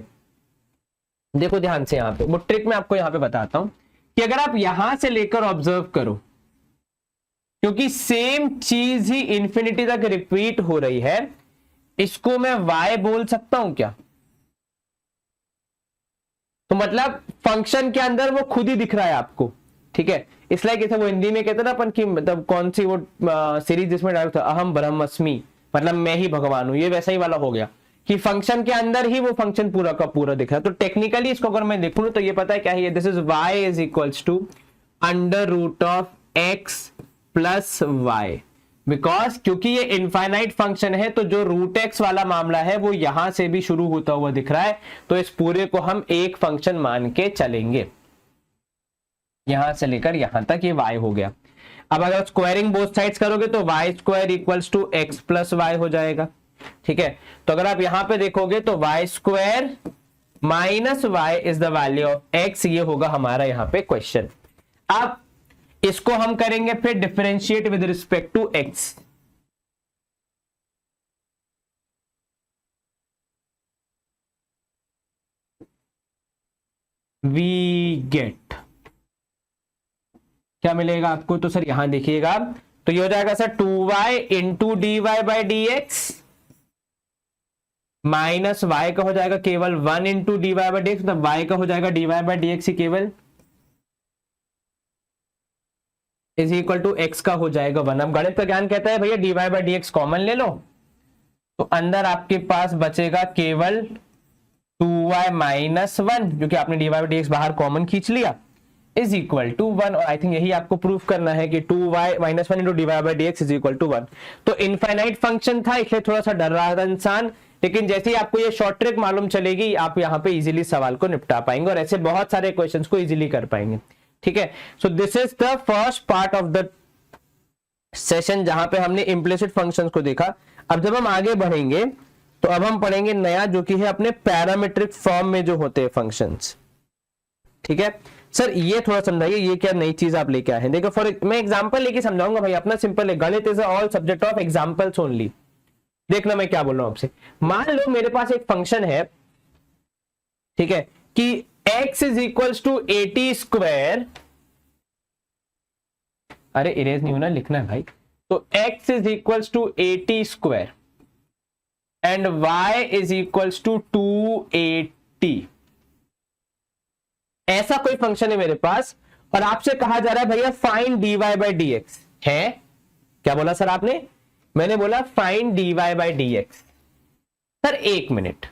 देखो ध्यान से, यहाँ पे वो ट्रिक मैं आपको यहाँ पे बताता हूं कि अगर आप यहां से लेकर ऑब्जर्व करो, क्योंकि सेम चीज ही इंफिनिटी तक रिपीट हो रही है, इसको मैं y बोल सकता हूं क्या? तो मतलब फंक्शन के अंदर वो खुद ही दिख रहा है आपको, ठीक है। इसलिए कैसे वो हिंदी में कहते ना अपन की, मतलब कौन सी वो सीरीज जिसमें डायरेक्ट था अहम ब्रह्मस्मि, मतलब मैं ही भगवान हूं, ये वैसा ही वाला हो गया कि फंक्शन के अंदर ही वो फंक्शन पूरा का पूरा दिख रहा है। तो टेक्निकली इसको अगर मैं देखूं तो ये पता है क्या है, this is y is equals to under root of x plus y, because क्योंकि ये इनफाइनाइट फंक्शन है तो जो रूट एक्स वाला मामला है वो यहां से भी शुरू होता हुआ दिख रहा है, तो इस पूरे को हम एक फंक्शन मान के चलेंगे, यहां से लेकर यहां तक ये y हो गया। अब अगर स्क्वायरिंग बोथ साइड्स करोगे तो y square equals to x plus y हो जाएगा, ठीक है। तो अगर आप यहां पे देखोगे तो y square minus y is the value of x, ये होगा हमारा यहाँ पे क्वेश्चन। अब इसको हम करेंगे फिर differentiate with respect to x, we get क्या मिलेगा आपको, तो सर यहां देखिएगा, तो ये हो जाएगा sir 2y into D Y by D x minus y का हो जाएगा केवल 1 into D Y by D x, मतलब y का हो जाएगा d Y by D x ही केवल इज इक्वल टू एक्स का हो जाएगा 1। अब गणित का ज्ञान कहता है भैया d Y by D x common ले लो, तो अंदर आपके पास बचेगा केवल 2y माइनस 1, जो कि आपने d Y by D x बाहर कॉमन खींच लिया, इज इक्वल टू 1। और आई थिंक यही आपको प्रूफ करना है कि 2y minus 1 into D Y by D x is equal to 1। तो इनफाइनाइट फंक्शन था इसलिए थोड़ा सा डर रहा था इंसान, लेकिन जैसे ही आपको ये शॉर्ट ट्रिक मालूम चलेगी आप यहाँ पे इजीली सवाल को निपटा पाएंगे और ऐसे बहुत सारे क्वेश्चंस को इजीली कर पाएंगे, ठीक है। So this is the first part of the session जहां पे हमने इम्प्लिसिट फंक्शंस को देखा। अब जब हम आगे बढ़ेंगे तो अब हम पढ़ेंगे नया, जो कि है अपने पैरामीट्रिक फॉर्म में जो होते हैं फंक्शंस, ठीक है। सर ये थोड़ा समझाइए, ये क्या नई चीज आप लेके आए हैं? देखो मैं एग्जांपल लेके समझाऊंगा भाई, अपना सिंपल है, गणित is all subject of examples only. देखना मैं क्या बोल रहा हूं आपसे। मान लो मेरे पास एक फंक्शन है, ठीक है, कि x is equals to 80 square, अरे इरेज नहीं होना, लिखना है भाई। तो x is equals to 80 square and y is equals to 280। ऐसा कोई फंक्शन है मेरे पास और आपसे कहा जा रहा है भैया find dy by D x है। क्या बोला सर आपने? मैंने बोला find dy by D x. Sir एक मिनट,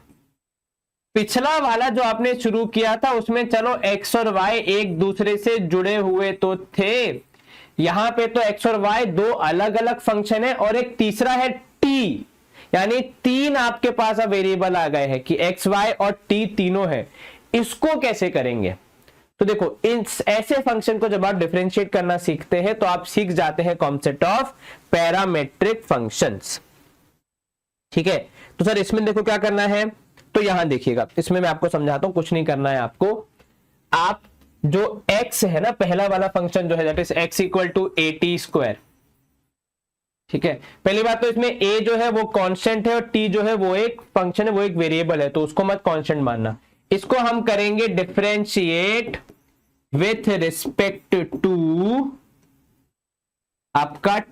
पिछला वाला जो आपने शुरू किया था उसमें चलो x और y एक दूसरे से जुड़े हुए तो थे, यहां पे तो x और y दो अलग अलग फंक्शन है और एक तीसरा है t, यानी तीन आपके पास अब वेरिएबल आ गए हैं कि x, y और t तीनों है। इसको कैसे करेंगे? तो देखो, इन ऐसे फंक्शन को जब आप डिफरेंशिएट करना सीखते हैं तो आप सीख जाते हैं कॉन्सेप्ट ऑफ पैरामेट्रिक फंक्शंस। ठीक है, तो सर इसमें देखो क्या करना है, तो यहां देखिएगा, इसमें मैं आपको समझाता हूं, कुछ नहीं करना है आपको। आप जो x है ना, पहला वाला फंक्शन जो है that is x equal to AT²। ठीक है, पहली बात तो इसमें a जो है वो कांस्टेंट है और t जो है वो एक फंक्शन है, वो एक वेरिएबल है, तो उसको मत कांस्टेंट मानना। इसको हम करेंगे डिफरेंशिएट विथ रिस्पेक्ट टू आपका t,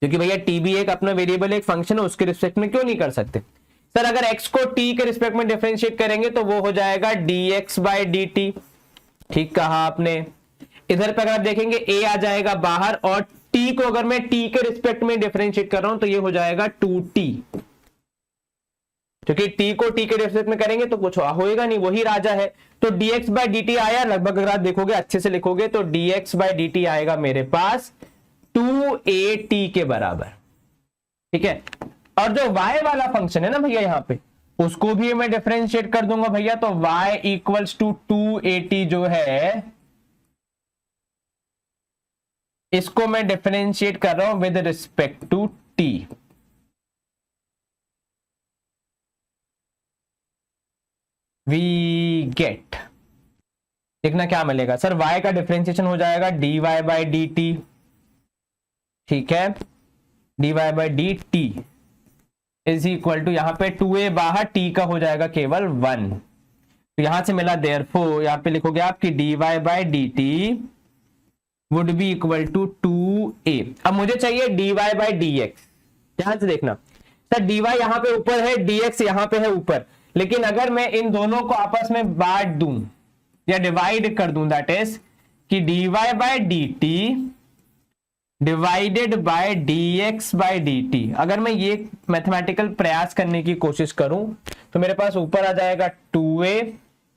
क्योंकि भैया t भी एक अपना वेरिएबल, एक फंक्शन है, उसके रिस्पेक्ट में क्यों नहीं कर सकते? सर अगर x को t के रिस्पेक्ट में डिफरेंशिएट करेंगे तो वो हो जाएगा dx बाय dt। ठीक कहा आपने। इधर पे अगर आप देखेंगे a आ जाएगा बाहर और t को अगर मैं t के रिस्पेक्ट में डिफरेंशिएट कर रहा हूं तो ये हो जाएगा 2t, क्योंकि t को t के रिस्पेक्ट में करेंगे तो कुछ होएगा नहीं, वही राजा है। तो dx बाय dt आया, लगभग अगर आप देखोगे अच्छे से लिखोगे तो dx बाय dt आएगा मेरे पास 2at के बराबर। ठीक है, और जो y वाला फंक्शन है ना भैया यहां पे, उसको भी मैं डिफरेंशिएट कर दूंगा भैया, तो y इक्वल्स टू 2at जो है, इसको मैं डिफरेंशिएट कर रहा हूं with respect to t। We get, देखना क्या मिलेगा सर, y का डिफरेंशिएशन हो जाएगा dy बाय dt। ठीक है, dy by dt is equal to, यहां पे 2a बाहर, t का हो जाएगा केवल 1, तो यहां से मिला देयरफॉर यहां पे लिखोगे आपकी dy by dt would be equal to 2a। अब मुझे चाहिए dy बाय dx, ध्यान से देखना सर, dy यहां पे ऊपर है, dx यहां पे है ऊपर, लेकिन अगर मैं इन दोनों को आपस में बांट दूं या डिवाइड कर दूं, दैट इज कि dy by dt divided by dx by dt, अगर मैं ये मैथमेटिकल प्रयास करने की कोशिश करूं तो मेरे पास ऊपर आ जाएगा 2a,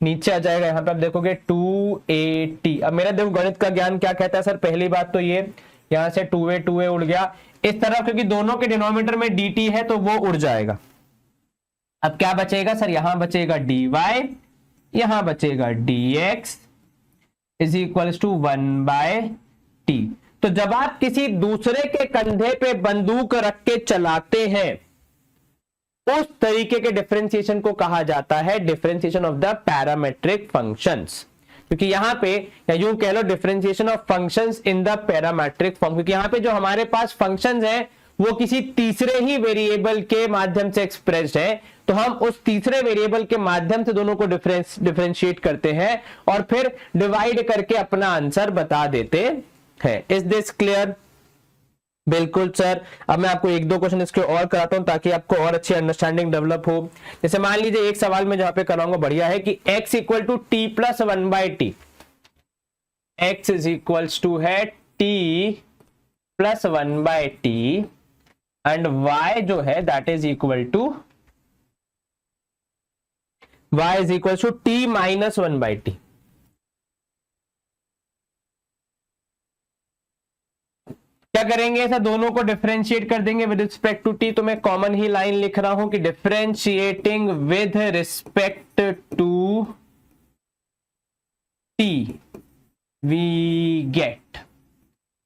नीचे आ जाएगा यहां पे आप देखोगे 2at। अब मेरा देखो गणित का ज्ञान क्या कहता है सर, पहली बात तो ये यहां से 2a उड़ गया इस तरफ, क्योंकि दोनों के डिनोमिनेटर में dt है तो वो उड़ जाएगा। अब क्या बचेगा सर, यहां बचेगा dy, यहां बचेगा dx is equals to 1/t। तो जब आप किसी दूसरे के कंधे पे बंदूक रख के चलाते हैं, उस तरीके के डिफरेंशिएशन को कहा जाता है differentiation of the parametric functions. क्योंकि यहां पे, या यूं कह लो differentiation of functions in the parametric form, क्योंकि यहां पे जो हमारे पास फंक्शंस हैं वो किसी तीसरे ही वेरिएबल के माध्यम से एक्सप्रेस्ड है, तो हम उस तीसरे वेरिएबल के माध्यम से दोनों को डिफरेंशिएट करते हैं और फिर डिवाइड करके अपना आंसर बता देते हैं। Is this clear? बिल्कुल सर। अब मैं आपको एक दो क्वेश्चन इसके और कराता हूं ताकि आपको और अच्छी अंडरस्टैंडिंग डेवलप हो। जैसे मान लीजिए एक सवाल में जहां पे कराऊंगा बढ़िया है कि x equal to t plus 1/t, x is equals to है t plus 1/t and y जो है that is equal to y is equal to t minus 1/t। क्या करेंगे, ऐसा दोनों को डिफरेंशिएट कर देंगे विद रिस्पेक्ट टू t। तो मैं कॉमन ही लाइन लिख रहा हूं कि differentiating with respect to t we get,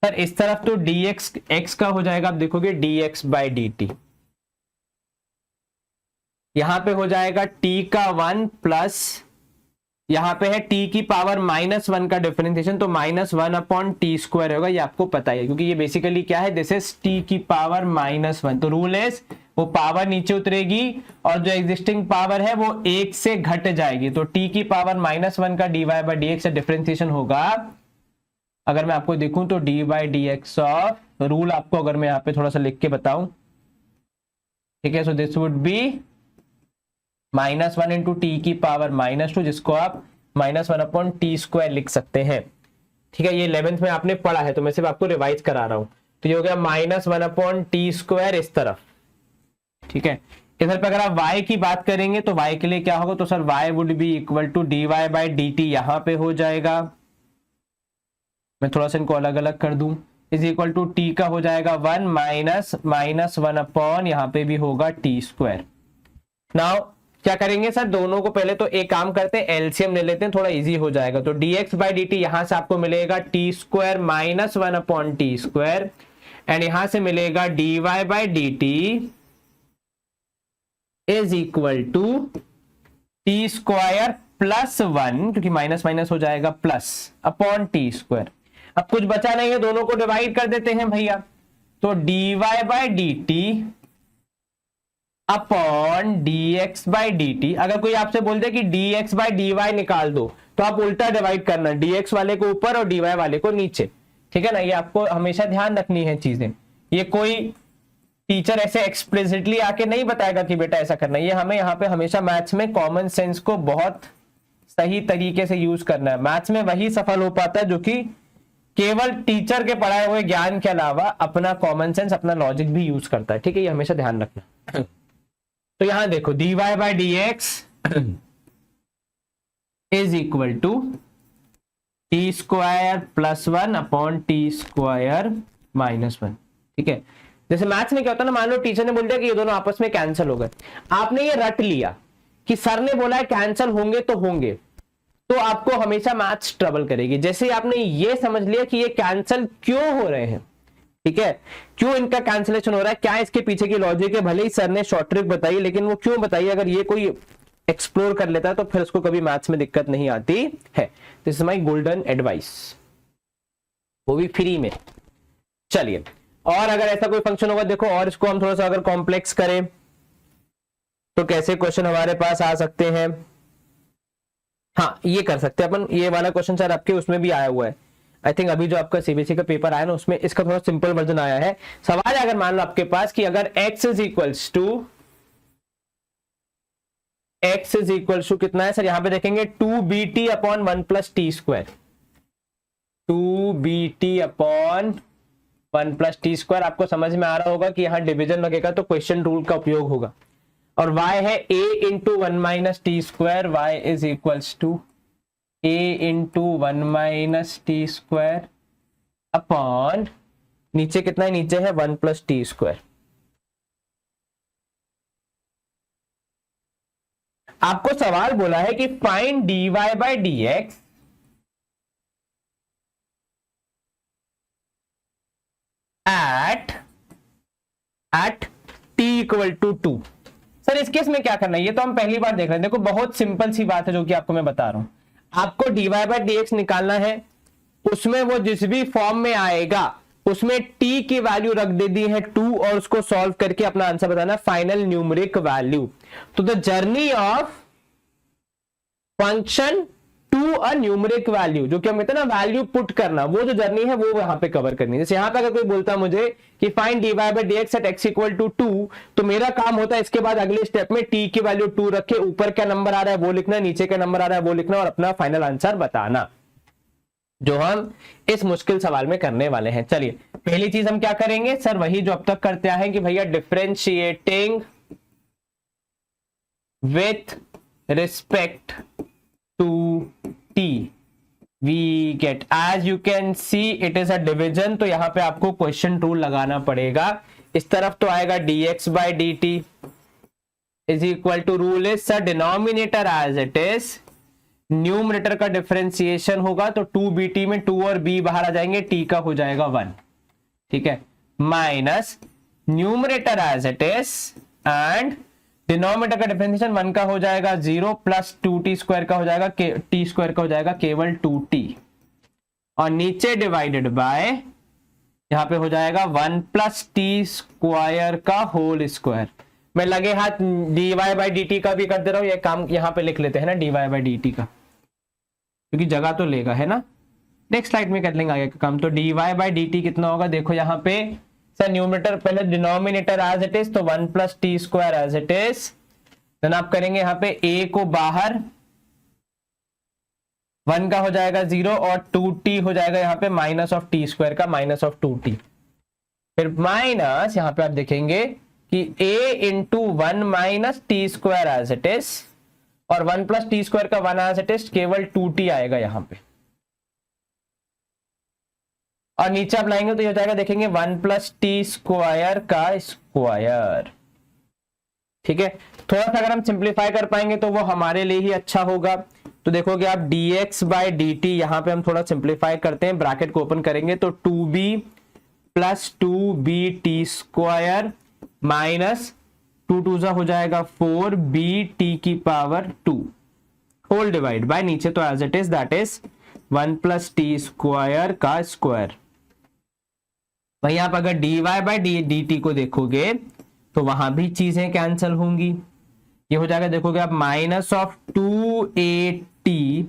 sir इस तरफ तो dx x का हो जाएगा, आप देखोगे dx बाय dt, यहां पे हो जाएगा t का 1 प्लस यहां पे है t की पावर -1 का डिफरेंशिएशन, तो -1/t² होगा, ये आपको पता है क्योंकि ये बेसिकली क्या है, दिस इज t की पावर -1। तो रूल इज वो पावर नीचे उतरेगी और जो एग्जिस्टिंग पावर है वो 1 से घट जाएगी, तो t की पावर -1 का dy बाय dx से डिफरेंशिएशन होगा। अगर मैं आपको देखूं तो dy by dx of, rule आपको अगर मैं यहाँ पे थोड़ा सा लिख के बताऊं, ठीक है, सो this would B -1 into T की पावर -2, जिसको आप -1/t² लिख सकते हैं। ठीक है, ये 11th में आपने पढ़ा है तो मैं सिर्फ आपको रिवाइज करा रहा हूं। तो ये हो गया -1/t² इस तरफ। ठीक है, इधर पे अगर आप y की बात करेंगे तो y के लिए क्या होगा, तो sir y would be equal to dy by dt, यहां पे हो जाएगा मैं थोड़ा सा इनको अलग अलग कर दूं, इज इक्वल टू टी का हो जाएगा 1 माइनस 1 अपॉन यहाँ पे भी होगा टी स्क्वायर। नाउ क्या करेंगे सर, दोनों को पहले तो एक काम करते हैं, एलसीएम ले लेते हैं, थोड़ा इजी हो जाएगा। तो dx बाई डी टी यहां से आपको मिलेगा t square minus 1 upon t square, and यहां से मिलेगा dy by d t is equal to t square plus 1, क्योंकि माइनस माइनस हो जाएगा प्लस, अपॉन टी स्क्वायर। अब कुछ बचा नहीं है, दोनों को डिवाइड कर देते हैं भैया। तो dy by d T upon dx by d T. अगर कोई आपसे बोल दे कि dx बाई डी वाई निकाल दो, तो आप उल्टा डिवाइड करना, dx वाले को ऊपर और dy वाले को नीचे, ठीक है ना। ये आपको हमेशा ध्यान रखनी है चीजें। ये कोई टीचर ऐसे एक्सप्लिसिटली आके नहीं बताएगा कि बेटा ऐसा करना है। ये हमें यहाँ पे हमेशा मैथ्स में कॉमन सेंस को बहुत सही तरीके से यूज करना है। मैथ्स में वही सफल हो पाता है जो कि केवल टीचर के पढ़ाए हुए ज्ञान के अलावा अपना कॉमन सेंस, अपना लॉजिक भी यूज करता है, ठीक है। ये हमेशा ध्यान रखना। तो यहां देखो dy by D x is equal to t square plus 1 upon t square minus 1, ठीक है। जैसे मैथ्स में क्या होता है ना, मान लो टीचर ने बोल दिया कि ये दोनों आपस में कैंसिल हो गए, आपने ये रट लिया कि सर ने बोला है कैंसिल होंगे तो होंगे, तो आपको हमेशा मैथ्स ट्रबल करेगी। जैसे ही आपने ये समझ लिया कि ये कैंसिल क्यों हो रहे हैं, ठीक है, क्यों इनका कैंसिलेशन हो रहा है, क्या इसके पीछे की लॉजिक है, भले ही सर ने शॉर्ट ट्रिक बताई, लेकिन वो क्यों बताई, अगर ये कोई एक्सप्लोर कर लेता है तो फिर उसको कभी मैथ्स में दिक्कत नहीं आती है। This is my golden advice, वो भी फ्री में। चलिए, और अगर ऐसा कोई फंक्शन होगा, देखो, और इसको हम थोड़ा सा अगर कॉम्प्लेक्स करें तो कैसे क्वेश्चन हमारे पास आ सकते हैं। हाँ, ये कर सकते हैं अपन। ये वाला क्वेश्चन सर आपके उसमें भी आया हुआ है, आई थिंक अभी जो आपका सीबीएसई का पेपर आया ना, उसमें इसका थोड़ा सिंपल वर्जन आया है। सवाल है, अगर मान लो आपके पास कि अगर x इज इक्वल्स टू कितना है सर, यहां पे देखेंगे 2bt upon 1 plus t square, 2bt upon 1 plus t square. आपको समझ में आ रहा होगा कि यहां डिवीजन लगेगा तो क्वेश्चन रूल का उपयोग होगा। और y है a into 1 minus t square, y is equals to a into 1 minus t square upon, नीचे कितना है, नीचे है 1 प्लस टी स्क्वायर। आपको सवाल बोला है कि find dy by D x at t equal to 2। Sir इस केस में क्या करना है, ये तो हम पहली बार देख रहे हैं। देखो बहुत सिंपल सी बात है जो कि आपको मैं बता रहा हूं। आपको dy बाई डी एक्स निकालना है, उसमें वो जिस भी फॉर्म में आएगा उसमें t की वैल्यू रख दे दी है 2, और उसको सॉल्व करके अपना आंसर बताना, फाइनल न्यूमेरिक वैल्यू। तो the journey of function to a numeric value, जो कि हम कहते हैं ना वैल्यू पुट करना, वो जो जर्नी है वो यहां पे कवर करनी है। जैसे यहां पे अगर कोई बोलता मुझे कि find dy by D x at x equal to 2, तो मेरा काम होता है इसके बाद अगले स्टेप में t की वैल्यू 2 रख के ऊपर क्या नंबर आ रहा है वो लिखना, नीचे क्या नंबर आ रहा है वो लिखना, और अपना फाइनल आंसर बताना, जो हम इस मुश्किल सवाल में करने वाले हैं। चलिए, पहली चीज हम क्या करेंगे सर, वही जो अब तक करते आए हैं कि भैया differentiating with respect to t we get, as you can see it is a division, तो यहां पे आपको क्वेश्चन रूल लगाना पड़ेगा। इस तरफ तो आएगा dx by d t is equal to, rule is sir denominator as it is, numerator का डिफरेंशिएशन होगा तो 2bt में 2 और b बाहर आ जाएंगे, t का हो जाएगा 1, ठीक है, minus numerator as it is and denominator का डिफरेंशिएशन 1 का हो जाएगा 0 प्लस 2t स्क्वायर का हो जाएगा, t स्क्वायर का हो जाएगा केवल 2t, और नीचे डिवाइडेड बाय यहां पे हो जाएगा 1 प्लस टी स्क्वायर का होल स्क्वायर। मैं लगे हाथ dy बाई डी टी का भी कर दे रहा हूं, ये काम यहां पे लिख लेते हैं ना dy बाई डी टी का, क्योंकि जगह तो लेगा, है ना। नेक्स्ट स्लाइड में कर लेंगे आगे का काम। तो dy बाई डी टी कितना होगा, देखो यहाँ पे सर न्यूमरेटर पहले डिनोमिनेटर एज इट इज, तो 1 plus t square as it is, then आप करेंगे यहाँ पे a को बाहर, 1 का हो जाएगा 0 और 2t हो जाएगा यहाँ पे माइनस ऑफ टी स्क्वायर का, माइनस ऑफ 2t, फिर माइनस यहाँ पे आप देखेंगे कि a into 1 minus t square as it is, और 1 प्लस टी स्क्वायर का 1 एज इट इज, केवल 2t आएगा यहाँ पे। और नीचे आप लाएंगे तो ये हो जाएगा, देखेंगे 1 प्लस टी स्क्वायर का स्क्वायर। ठीक है, थोड़ा सा अगर हम सिंप्लीफाई कर पाएंगे तो वो हमारे लिए ही अच्छा होगा। तो देखोगे आप dx बाई डी टी, यहां पर हम थोड़ा सिंप्लीफाई करते हैं, ब्रैकेट को ओपन करेंगे तो 2b plus 2bt square minus 2 2 हो जाएगा 4bt की पावर 2 होल डिवाइड बाय नीचे तो as it is, that is 1 plus t square का स्क्वायर। वहीं आप अगर dy बाई dt को देखोगे तो वहां भी चीजें कैंसिल होंगी। ये हो जाएगा, देखोगे आप minus of 2at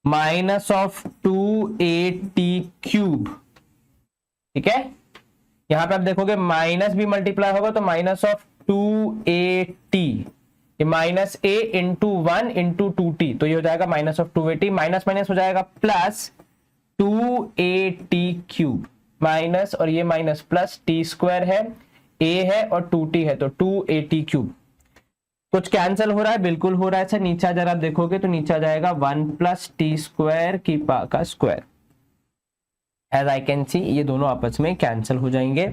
minus of 2at cube. ठीक है, यहां पे आप देखोगे माइनस भी मल्टीप्लाई होगा तो माइनस ऑफ 2at, ये minus a into 1 into 2t, तो ये हो जाएगा minus of 2at, minus minus हो जाएगा प्लस 2at क्यूब माइनस, और ये माइनस प्लस टी स्क्वायर है, a है और 2t है तो 2at क्यूब। कुछ कैंसिल हो रहा है? बिल्कुल हो रहा है। अच्छा नीचे अगर आप देखोगे तो नीचे आ जाएगा 1 प्लस टी स्क्वायर की पावर का square. As I can see ये दोनों आपस में कैंसिल हो जाएंगे।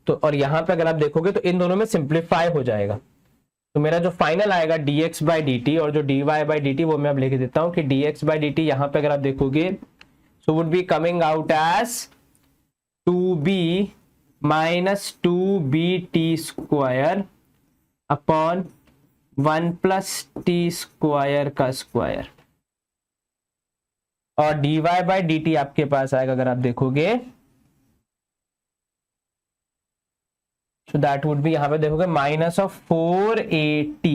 तो और यहां पे अगर आप देखोगे तो इन दोनों में सिंप्लीफाई हो जाएगा, तो मेरा जो फाइनल आएगा dx बाई डी टी और जो dy बाई डी टी वो मैं अब लिख देता हूं कि dx बाई डी टी यहां पे अगर आप देखोगे so would be coming out as 2b minus 2bt square upon 1 plus t square का स्क्वायर, और dy बाई डी टी आपके पास आएगा अगर आप देखोगे तो दैट वुड बी, यहां पे देखोगे minus of 4at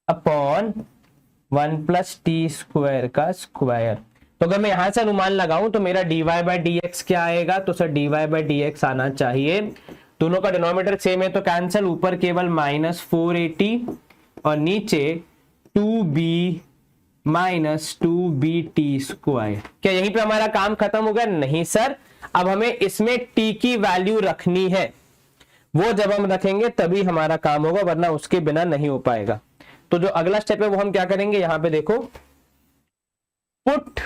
upon 1 plus t square का स्क्वायर। तो अगर मैं यहां से अनुमान लगाऊं तो मेरा dy बाई डी एक्स क्या आएगा, तो sir dy by D x आना चाहिए, दोनों का डिनोमिनेटर सेम है तो कैंसिल, ऊपर केवल माइनस 4at और नीचे 2b माइनस 2bt स्क्वायर। क्या यहीं पे हमारा काम खत्म हो गया? नहीं सर, अब हमें इसमें t की वैल्यू रखनी है, वो जब हम रखेंगे तभी हमारा काम होगा, वरना उसके बिना नहीं हो पाएगा। तो जो अगला स्टेप है वो हम क्या करेंगे, यहां पे देखो पुट,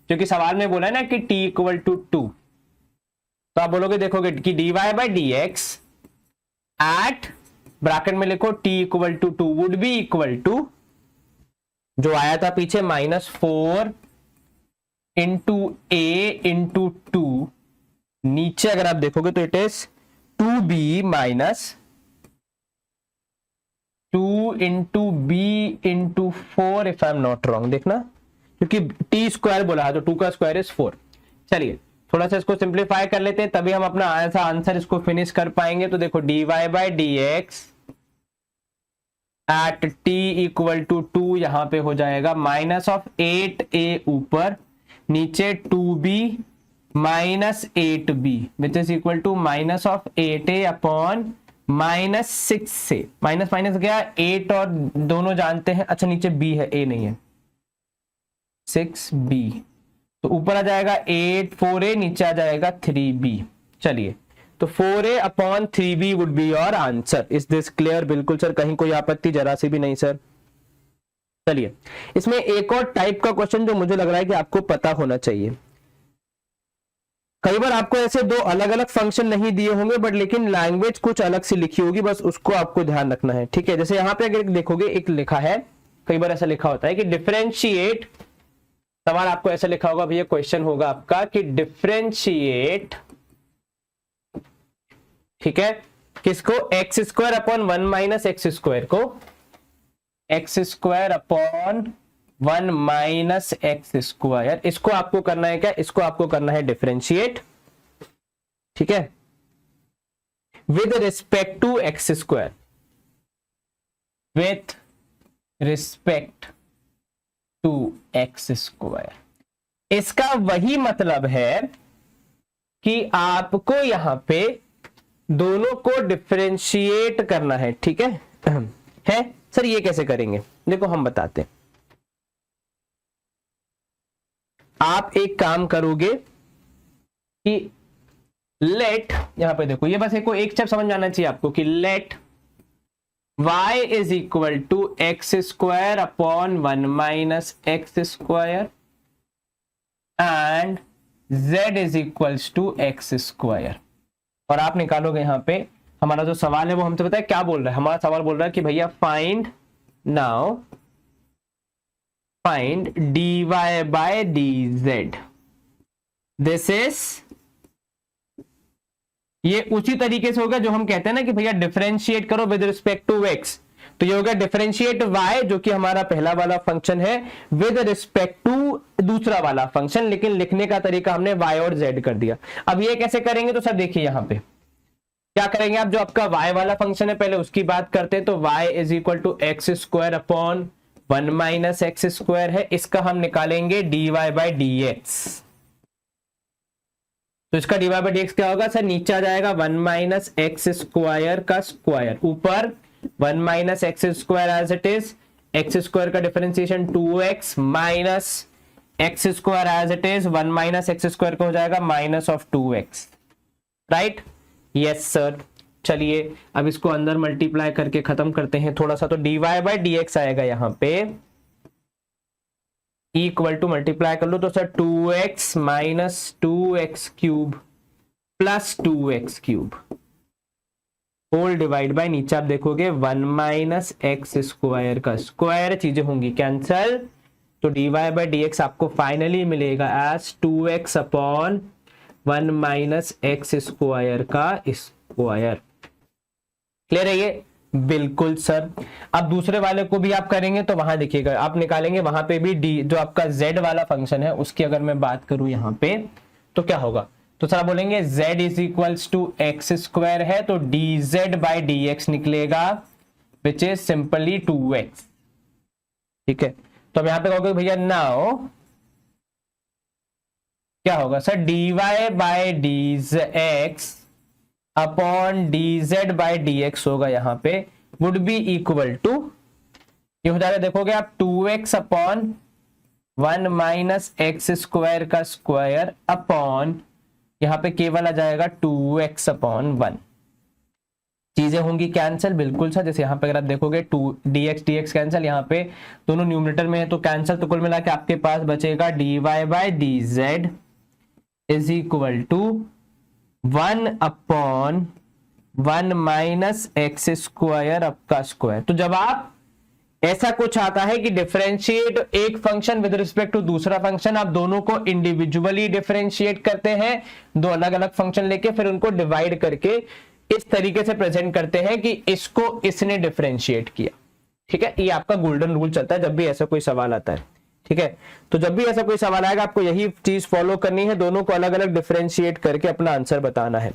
क्योंकि सवाल में बोला है ना कि t इक्वल टू 2, तो आप बोलोगे देखोगे कि dy by D x at bracket में लिखो t equal to 2 would be equal to जो आया था पीछे माइनस 4 इंटू a इंटू 2, नीचे अगर आप देखोगे तो it is 2b minus 2 into b into 4 if I am not wrong, देखना क्योंकि टी स्क्वायर बोला है तो 2 का स्क्वायर इज 4। चलिए थोड़ा सा इसको सिंप्लीफाई कर लेते हैं तभी हम अपना ऐसा आंसर इसको फिनिश कर पाएंगे। तो देखो dy by D x at t equal to 2 यहां पे हो जाएगा माइनस ऑफ 8a ऊपर, नीचे 2b माइनस 8b which is equal to minus of 8a upon minus 6 से, माइनस माइनस गया 8 और दोनों जानते हैं, अच्छा नीचे b है a नहीं है, 6b, तो ऊपर आ जाएगा 8 4a, नीचे आ जाएगा 3b। चलिए तो 4a upon 3b would be your answer. Is this clear? बिल्कुल सर, कहीं कोई आपत्ति जरा सी भी नहीं सर। चलिए इसमें एक और टाइप का क्वेश्चन जो मुझे लग रहा है कि आपको पता होना चाहिए। कई बार आपको ऐसे दो अलग अलग फंक्शन नहीं दिए होंगे बट लेकिन लैंग्वेज कुछ अलग सी लिखी होगी, बस उसको आपको ध्यान रखना है। ठीक है, जैसे यहां पे अगर देखोगे एक लिखा है, कई बार ऐसा लिखा होता है कि डिफरेंशिएट, सवाल आपको ऐसा लिखा होगा, भैया क्वेश्चन होगा आपका कि डिफरेंशिएट, ठीक है, किसको, x square upon 1 minus x square को, x square upon 1 minus x square, इसको आपको करना है क्या, इसको आपको करना है डिफरेंशिएट, ठीक है, with respect to x square, with respect to x square. इसका वही मतलब है कि आपको यहां पे दोनों को डिफरेंशिएट करना है। ठीक है सर, ये कैसे करेंगे, देखो हम बताते हैं। आप एक काम करोगे कि लेट, यहां पे देखो ये बस एक स्टेप समझ में आना चाहिए आपको कि let y is equal to x square upon 1 minus x square and z is equals to x square. और आप निकालोगे यहाँ पे, हमारा जो सवाल है वो हमसे पता है क्या बोल रहा है, हमारा सवाल बोल रहा है कि भैया find now find dy by dz। This is, ये उसी तरीके से होगा जो हम कहते हैं ना कि भैया डिफरेंशिएट करो विद रिस्पेक्ट टू x, तो ये होगा डिफरेंशिएट y जो कि हमारा पहला वाला फंक्शन है विद रिस्पेक्ट टू दूसरा वाला फंक्शन, लेकिन लिखने का तरीका हमने y और z कर दिया। अब ये कैसे करेंगे, तो सर देखिए यहां पे क्या करेंगे आप, जो आपका y वाला फंक्शन है पहले उसकी बात करते हैं, तो y is equal to x square upon 1 minus x square है, इसका हम निकालेंगे dy बाई dx। तो इसका dy बाई dx क्या होगा सर, नीचे आ जाएगा 1 माइनस एक्स स्क्वायर का स्क्वायर, ऊपर 1 minus x square as it is, x square का differentiation 2x minus x square as it is, 1 minus x square का हो जाएगा minus of 2x, right. Yes sir. चलिए अब इसको अंदर मल्टीप्लाई करके खत्म करते हैं थोड़ा सा, तो dy बाई dx आएगा यहां पे इक्वल टू, मल्टीप्लाई कर लो तो sir 2x minus 2x cube plus 2x cube whole divide by, नीचे आप देखोगे 1 माइनस एक्स स्क्वायर का स्क्वायर, चीजें होंगी कैंसल, तो dy बाई dx आपको फाइनली मिलेगा as 2x upon 1 minus x square का स्क्वायर। क्लियर है ये? बिल्कुल सर। अब दूसरे वाले को भी आप करेंगे तो वहां देखिएगा, आप निकालेंगे वहां पे भी डी, जो आपका z वाला फंक्शन है उसकी अगर मैं बात करूं यहां पे तो क्या होगा, तो सर बोलेंगे z is equals to x square है, तो dz बाई dx निकलेगा विच इज सिंपली 2x। ठीक है, तो अब यहां पे कहोगे भैया नाउ क्या होगा sir, dy by dx upon dz by dx होगा यहां पे, वुड बी इक्वल टू, ये हो जाएगा देखोगे आप 2x upon 1 minus x square का स्क्वायर अपॉन यहां पे केवल आ जाएगा 2x अपॉन 1, चीजें होंगी कैंसिल, बिल्कुल सर। जैसे यहाँ पे अगर आप देखोगे 2 dx कैंसिल, यहाँ पे दोनों न्यूमरेटर में है तो कैंसिल, तो कुल मिला के आपके पास बचेगा dy by dz is equal to 1 upon 1 minus x square up का स्क्वायर। तो जब आप ऐसा कुछ आता है कि डिफरेंशिएट एक फंक्शन विद रिस्पेक्ट टू दूसरा फंक्शन, आप दोनों को इंडिविजुअली डिफरेंशिएट करते हैं, दो अलग अलग फंक्शन लेके फिर उनको डिवाइड करके इस तरीके से प्रेजेंट करते हैं कि इसको इसने डिफरेंशिएट किया। ठीक है, ये आपका गोल्डन रूल चलता है जब भी ऐसा कोई सवाल आता है। ठीक है, तो जब भी ऐसा कोई सवाल आएगा आपको यही चीज फॉलो करनी है, दोनों को अलग अलग डिफरेंशिएट करके अपना आंसर बताना है।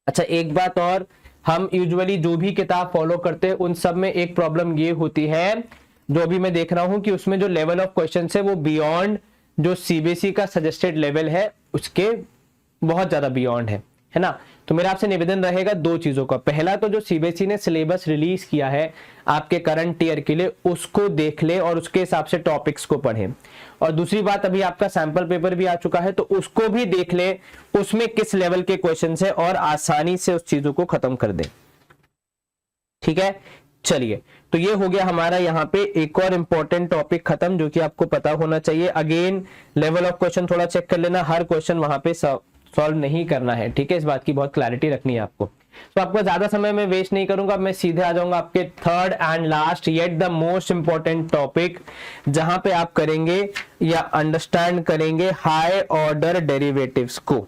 अच्छा, एक बात और, हम यूजुअली जो भी किताब फॉलो करते हैं उन सब में एक प्रॉब्लम ये होती है, जो अभी मैं देख रहा हूं कि उसमें जो लेवल ऑफ क्वेश्चन है वो बियॉन्ड जो सीबीएसई का सजेस्टेड लेवल है उसके बहुत ज्यादा बियॉन्ड है ना। तो मेरा आपसे निवेदन रहेगा दो चीजों का, पहला तो जो सीबीएसई ने सिलेबस रिलीज किया है आपके करंट ईयर के लिए उसको देख ले और उसके हिसाब से टॉपिक्स को पढ़े, और दूसरी बात अभी आपका सैंपल पेपर भी आ चुका है तो उसको भी देख ले, उसमें किस लेवल के क्वेश्चन है और आसानी से उस चीजों को खत्म कर दे। ठीक है, चलिए, तो ये हो गया हमारा यहाँ पे एक और इंपॉर्टेंट टॉपिक खत्म जो कि आपको पता होना चाहिए। अगेन लेवल ऑफ क्वेश्चन थोड़ा चेक कर लेना, हर क्वेश्चन वहां पे सॉल्व नहीं करना है। ठीक है, इस बात की बहुत क्लैरिटी रखनी है आपको। तो आपको ज्यादा समय में वेस्ट नहीं करूंगा, मैं सीधे आ जाऊंगा आपके third and last yet the most important topic, जहां पे आप करेंगे या अंडरस्टैंड करेंगे हाई ऑर्डर डेरिवेटिव्स को।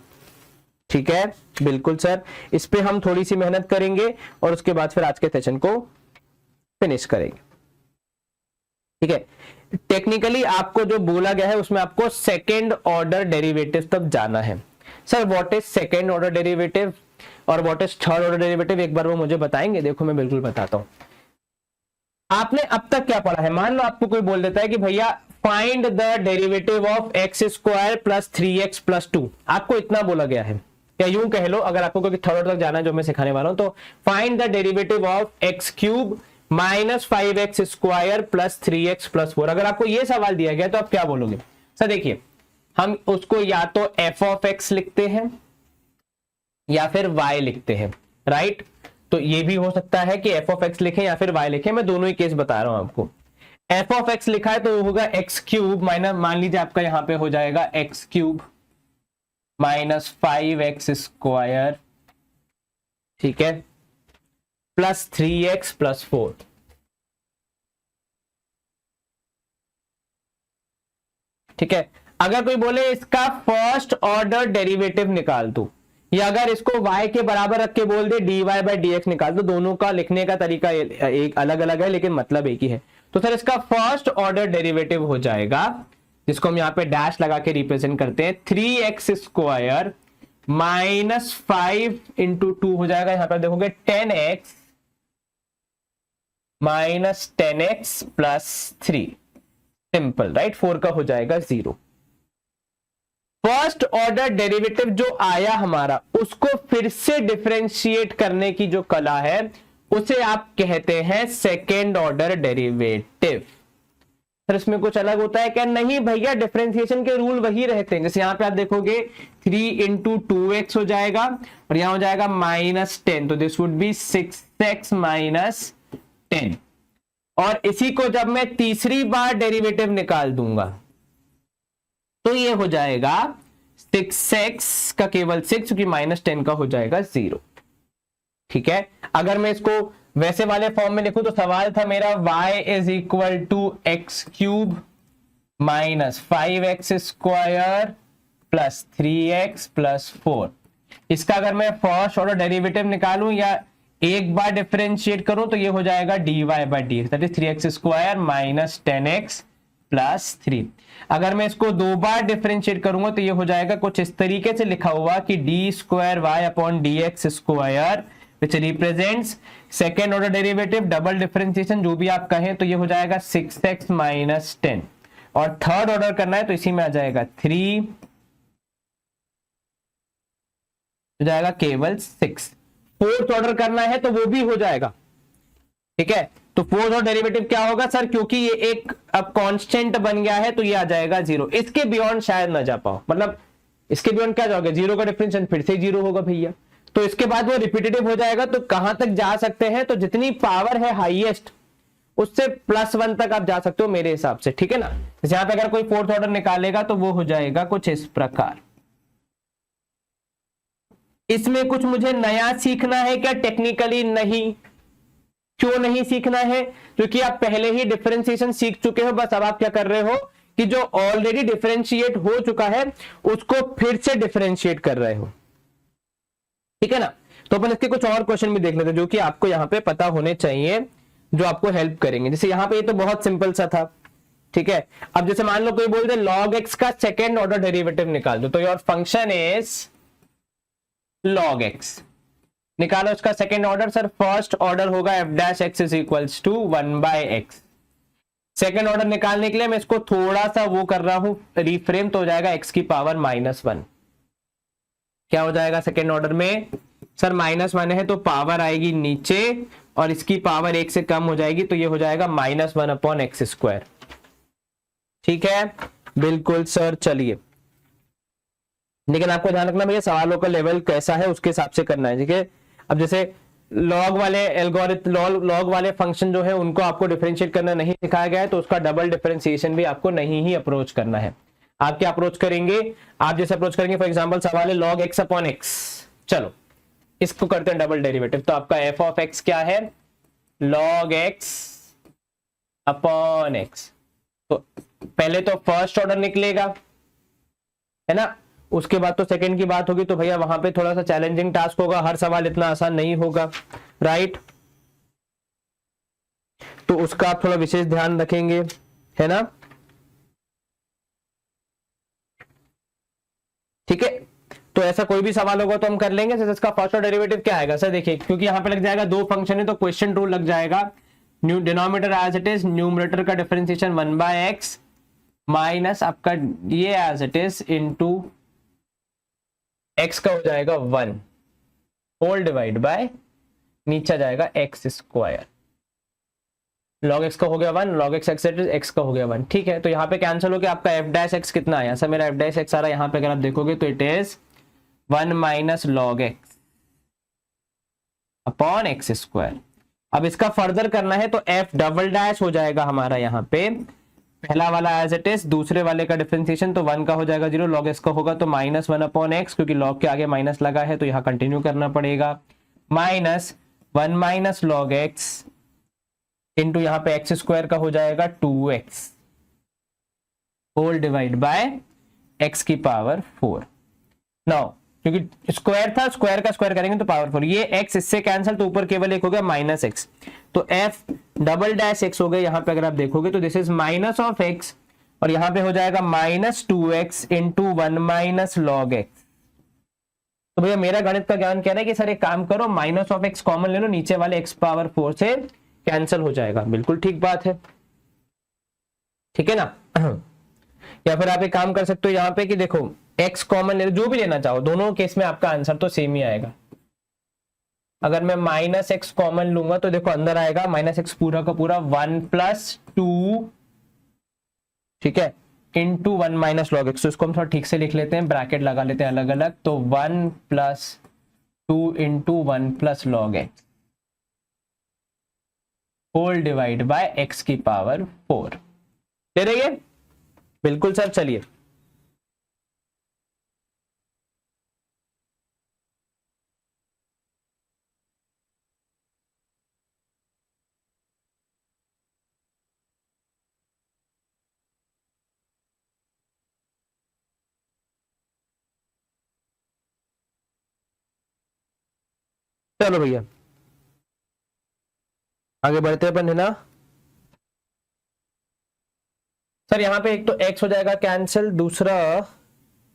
ठीक है, बिल्कुल सर, इस पे हम थोड़ी सी मेहनत करेंगे और उसके बाद फिर आज के सेशन को फिनिश करेंगे। ठीक है, टेक्निकली आपको जो बोला गया है उसमें आपको सेकेंड ऑर्डर डेरिवेटिव तक जाना है। Sir what is second order derivative और what is third order derivative, एक बार वो मुझे बताएंगे? देखो मैं बिल्कुल बताता हूं। आपने अब तक क्या पढ़ा है, मान लो आपको कोई बोल देता है कि भैया find the derivative of x square plus 3x plus 2, आपको इतना बोला गया है, या यूं कह लो अगर आपको कोई थर्ड ऑर्डर तक जाना है जो मैं सिखाने वाला हूं, तो find the derivative of x cube minus 5x square plus 3x plus 4। अगर आपको यह सवाल दिया गया तो आप क्या बोलोगे? सर देखिए, हम उसको या तो f ऑफ x लिखते हैं या फिर y लिखते हैं, राइट? तो ये भी हो सकता है कि f ऑफ x लिखें या फिर y लिखें, मैं दोनों ही केस बता रहा हूं आपको। f ऑफ x लिखा है तो होगा x क्यूब माइनस, मान लीजिए आपका यहां पे हो जाएगा x क्यूब, माइनस 5x², ठीक है, प्लस 3x प्लस 4। ठीक है, अगर कोई बोले इसका फर्स्ट ऑर्डर डेरिवेटिव निकाल दो, या अगर इसको y के बराबर रख के बोल दे dy बाई डी एक्स निकाल दो, दोनों का लिखने का तरीका एक अलग अलग है लेकिन मतलब एक ही है। तो सर इसका फर्स्ट ऑर्डर डेरिवेटिव हो जाएगा, जिसको हम यहाँ पे डैश लगा के रिप्रेजेंट करते हैं, 3x² माइनस 5 इंटू 2 हो जाएगा, यहां पर देखोगे 10x minus 10x plus 3, simple right, 4 का हो जाएगा 0। फर्स्ट ऑर्डर डेरिवेटिव जो आया हमारा, उसको फिर से डिफरेंशिएट करने की जो कला है उसे आप कहते हैं सेकेंड ऑर्डर डेरिवेटिव। सर इसमें कुछ अलग होता है क्या? नहीं भैया, डिफरेंशिएशन के रूल वही रहते हैं। जैसे यहां पे आप देखोगे 3 इंटू 2x हो जाएगा और यहां हो जाएगा माइनस 10, तो this would B 6x minus 10। और इसी को जब मैं तीसरी बार डेरिवेटिव निकाल दूंगा तो ये हो जाएगा 6x का केवल 6, क्योंकि माइनस 10 का हो जाएगा 0। ठीक है, अगर मैं इसको वैसे वाले फॉर्म में लिखूं तो सवाल था मेरा y is equal to x³ minus 5x² plus 3x plus 4। इसका अगर मैं फर्स्ट ऑर्डर डेरिवेटिव निकालूं या एक बार डिफरेंशिएट करूं तो ये हो जाएगा dy by D x, that is 3x² minus 10x plus 3। अगर मैं इसको दो बार डिफरेंशिएट करूंगा तो ये हो जाएगा कुछ इस तरीके से लिखा हुआ कि d² अपॉन dx² विच represents second order derivative, double differentiation जो भी आप कहें, तो ये हो जाएगा 6x माइनस 10। और थर्ड ऑर्डर करना है तो इसी में आ जाएगा 3, हो जाएगा केवल 6। फोर्थ ऑर्डर करना है तो वो भी हो जाएगा। ठीक है, तो फोर्थ ऑर्डर डेरिवेटिव क्या होगा सर? क्योंकि ये एक अब कांस्टेंट बन गया है तो ये आ जाएगा 0। इसके बियॉन्ड शायद ना जा पाओ, मतलब इसके बियॉन्ड क्या जाओगे? 0 का डिफरेंशिएशन फिर से 0 होगा भैया, तो इसके बाद वो रिपीटेटिव हो जाएगा। तो कहां तक जा सकते हैं? तो जितनी पावर है हाईएस्ट उससे +1 तक आप जा सकते हो मेरे हिसाब से। ठीक है ना, जैसे यहां पे अगर कोई फोर्थ ऑर्डर निकालेगा तो वो हो जाएगा कुछ इस प्रकार। इसमें कुछ मुझे नया सीखना है क्या? टेक्निकली नहीं। क्यों नहीं सीखना है? क्योंकि आप पहले ही डिफरेंशिएशन सीख चुके हो। बस अब आप क्या कर रहे हो कि जो ऑलरेडी डिफरेंशिएट हो चुका है उसको फिर से डिफरेंशिएट कर रहे हो। ठीक है ना, तो अपन इसके कुछ और क्वेश्चन भी देख लेते हैं जो कि आपको यहां पे पता होने चाहिए, जो आपको हेल्प करेंगे। जैसे यहां पे ये तो बहुत सिंपल सा था। ठीक है, अब जैसे मान लो कोई बोल दे log x का सेकेंड ऑर्डर डेरिवेटिव निकाल दो, तो your function is log x। निकालो इसका second order. Sir first order होगा f' is equals to 1/x। सेकेंड ऑर्डर निकालने के लिए मैं इसको थोड़ा सा वो कर रहा हूं रिफ्रेम, तो हो जाएगा x की पावर -1। क्या हो जाएगा सेकेंड ऑर्डर में? सर -1 है तो पावर आएगी नीचे और इसकी पावर 1 से कम हो जाएगी, तो ये हो जाएगा -1/x²। ठीक है, बिल्कुल सर। चलिए, लेकिन आपको ध्यान रखना भैया सवालों का लेवल कैसा है उसके हिसाब से करना है। ठीक है, अब जैसे लॉग वाले एल्गोरिथम, लॉग वाले फंक्शन जो है उनको आपको डिफरेंशिएट करना नहीं सिखाया गया है, तो उसका डबल डिफरेंशिएशन भी आपको नहीं ही अप्रोच करना है। आप क्या अप्रोच करेंगे? आप जैसे अप्रोच करेंगे, फॉर एग्जांपल सवाल है log x अपॉन x, चलो इसको करते हैं डबल डेरिवेटिव। तो आपका f ऑफ x क्या है? log x upon x। तो पहले तो फर्स्ट ऑर्डर निकलेगा, है ना, उसके बाद तो सेकंड की बात होगी, तो भैया वहां पे थोड़ा सा चैलेंजिंग टास्क होगा, हर सवाल इतना आसान नहीं होगा, राइट। तो उसका आप थोड़ा विशेष ध्यान रखेंगे, है ना। ठीक है, तो ऐसा कोई भी सवाल होगा तो हम कर लेंगे। इसका फर्स्ट ऑर्डर डेरिवेटिव क्या आएगा? सर देखिए, क्योंकि यहां पे लग जाएगा दो फंक्शन है तो क्वेश्चन रूल लग जाएगा। New denominator as it is, numerator का डिफरेंशिएशन 1/x माइनस आपका ये as it is into x का हो जाएगा 1 होल डिवाइड बाय नीचे जाएगा x²। log x का हो गया 1, log x x का हो गया 1। ठीक है, तो यहाँ पे कैंसिल हो गया। आपका f' कितना आया? सर मेरा f' आ रहा है यहाँ पे, अगर आप देखोगे तो it is 1 minus log x upon x²। अब इसका फर्दर करना है तो f" हो जाएगा हमारा यहाँ पे पहला वाला एज इट इज, दूसरे वाले का डिफरेंशिएशन, तो 1 का हो जाएगा 0, log x का होगा तो -1 अपॉन x, क्योंकि log के आगे माइनस लगा है तो यहाँ कंटिन्यू करना पड़ेगा, -1 माइनस log x इंटू यहाँ पे एक्स स्क्वायर का हो जाएगा 2x whole divide by x की पावर 4। नाउ क्योंकि स्क्वायर था, स्क्वायर का स्क्वायर करेंगे तो पावर 4, ये x इससे कैंसिल तो ऊपर केवल एक हो गया -x, तो f डबल डैश x हो गया। यहाँ पे अगर आप देखोगे तो this is minus of x और यहाँ पे हो जाएगा -2x into 1 minus log x। तो भैया मेरा गणित का ज्ञान कह रहा है कि सर एक काम करो, माइनस ऑफ x कॉमन ले लो, नीचे वाले x पावर 4 से कैंसिल हो जाएगा। बिल्कुल ठीक बात है, ठीक है ना। या फिर आप एक काम कर सकते हो यहाँ पे कि देखो x कॉमन ले लो, जो भी लेना चाहो, दोनों केस में आपका आंसर तो सेम ही आएगा। अगर मैं -x कॉमन लूंगा तो देखो अंदर आएगा -x पूरा का पूरा 1 + 2, ठीक है, इंटू 1 माइनस लॉग x। तो इसको हम थोड़ा ठीक से लिख लेते हैं, ब्रैकेट लगा लेते हैं अलग अलग, तो 1 + 2 into 1 + log x whole divide by x की पावर 4। ले रही है? बिल्कुल सर, चलिए चलो भैया आगे बढ़ते हैं अपन, है ना। सर यहाँ पे एक तो x हो जाएगा कैंसिल, दूसरा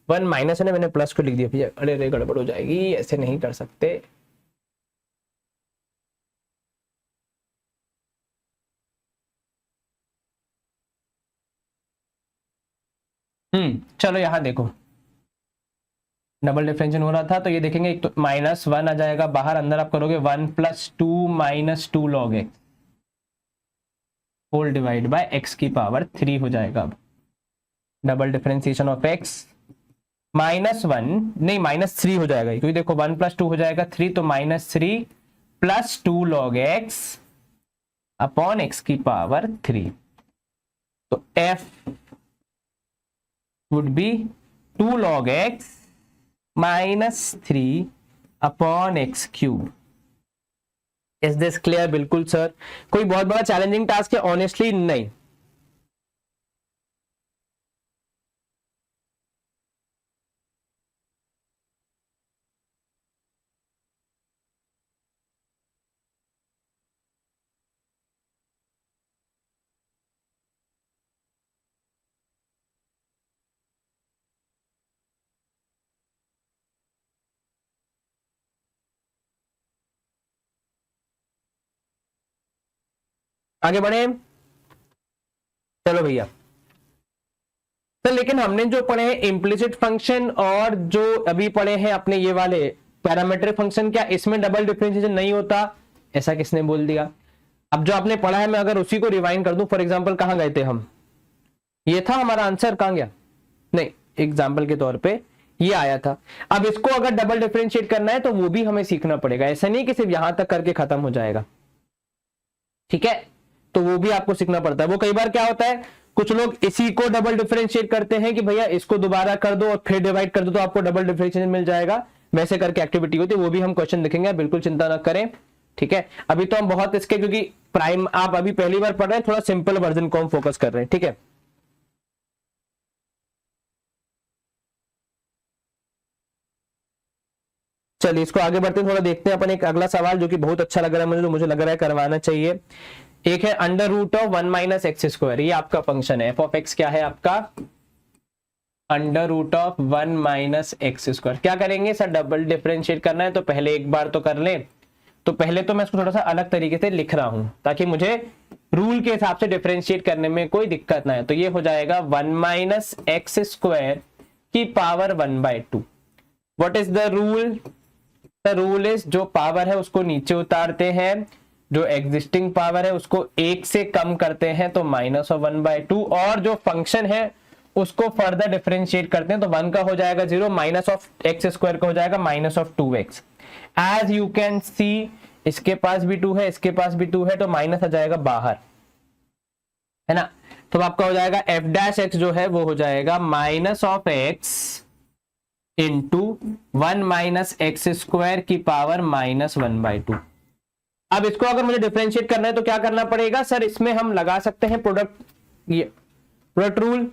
1 माइनस है ना, मैंने प्लस को लिख दिया भैया, अरे अरे गड़बड़ हो जाएगी, ऐसे नहीं कर सकते। चलो यहाँ देखो डबल डिफरेंशिएशन हो रहा था, तो ये देखेंगे एक तो -1 आ जाएगा बाहर, अंदर आप करोगे 1 + 2 minus 2 log x whole divide by x की पावर 3 हो जाएगा। अब डबल डिफरेंशिएशन ऑफ x, -1 नहीं -3 हो जाएगा, क्योंकि देखो 1 + 2 हो जाएगा 3, तो -3 + 2 log x अपॉन x की पावर 3। तो f would be 2 log x -3 upon x cube. Is this clear? बिल्कुल सर, कोई बहुत बड़ा चैलेंजिंग टास्क है? ऑनेस्टली नहीं। आगे बढ़े, चलो भैया। तो लेकिन हमने जो पढ़े हैं इम्प्लिसिट फंक्शन और जो अभी पढ़े हैं अपने ये वाले पैरामीट्रिक फंक्शन, क्या इसमें डबल डिफरेंशिएशन नहीं होता? ऐसा किसने बोल दिया? अब जो आपने पढ़ा है मैं अगर उसी को रिवाइंड कर दूं, फॉर एग्जांपल कहां गए थे हम, ये था हमारा आंसर, कहां गया? नहीं, एग्जांपल के तौर पे ये आया था। अब इसको अगर डबल डिफरेंशिएट करना है तो वो भी हमें सीखना पड़ेगा, ऐसा नहीं कि सिर्फ यहां तक करके खत्म हो जाएगा, ठीक है। तो वो भी आपको सीखना पड़ता है। वो कई बार क्या होता है, कुछ लोग इसी को डबल डिफरेंशिएट करते हैं कि भैया इसको दोबारा कर दो और फिर डिवाइड कर दो तो आपको डबल डिफरेंशिएशन मिल जाएगा, वैसे करके एक्टिविटी होती है, वो भी हम क्वेश्चन देखेंगे, बिल्कुल चिंता ना करें, ठीक है। अभी तो हम बहुत इसके, क्योंकि प्राइम आप अभी पहली बार पढ़ रहे हैं, थोड़ा सिंपल वर्जन को हम फोकस कर रहे हैं, ठीक है। चलिए इसको आगे बढ़ते हैं, थोड़ा देखते हैं अपन एक अगला सवाल जो कि बहुत अच्छा लग रहा है मुझे, जो मुझे लग रहा है करवाना चाहिए। एक है under root of 1 minus x square, ये आपका फंक्शन है, एफ ऑफ एक्स क्या है आपका? Under root of 1 minus x square. क्या करेंगे सर, डबल डिफरेंशिएट करना है, तो पहले एक बार तो कर लें। तो पहले तो मैं इसको थोड़ा सा अलग तरीके से लिख रहा हूं ताकि मुझे रूल के हिसाब से डिफरेंशिएट करने में कोई दिक्कत ना है। तो ये हो जाएगा 1 माइनस एक्स स्क्वायर की power 1/2। What is the rule? The rule is जो पावर है उसको नीचे उतारते हैं, जो एग्जिस्टिंग पावर है उसको 1 से कम करते हैं तो -1/2, और जो फंक्शन है उसको फर्दर डिफरेंशिएट करते हैं तो 1 का हो जाएगा 0, माइनस ऑफ एक्स स्क्वायर का हो जाएगा -2x। As you can see इसके पास भी 2 है, इसके पास भी 2 है, तो माइनस आ जाएगा बाहर, है ना। तो आपका हो जाएगा एफ डैश एक्स जो है वो हो जाएगा minus of x into 1 minus x square की पावर -1/2। अब इसको अगर मुझे डिफरेंशिएट करना है तो क्या करना पड़ेगा सर, इसमें हम लगा सकते हैं प्रोडक्ट रूल,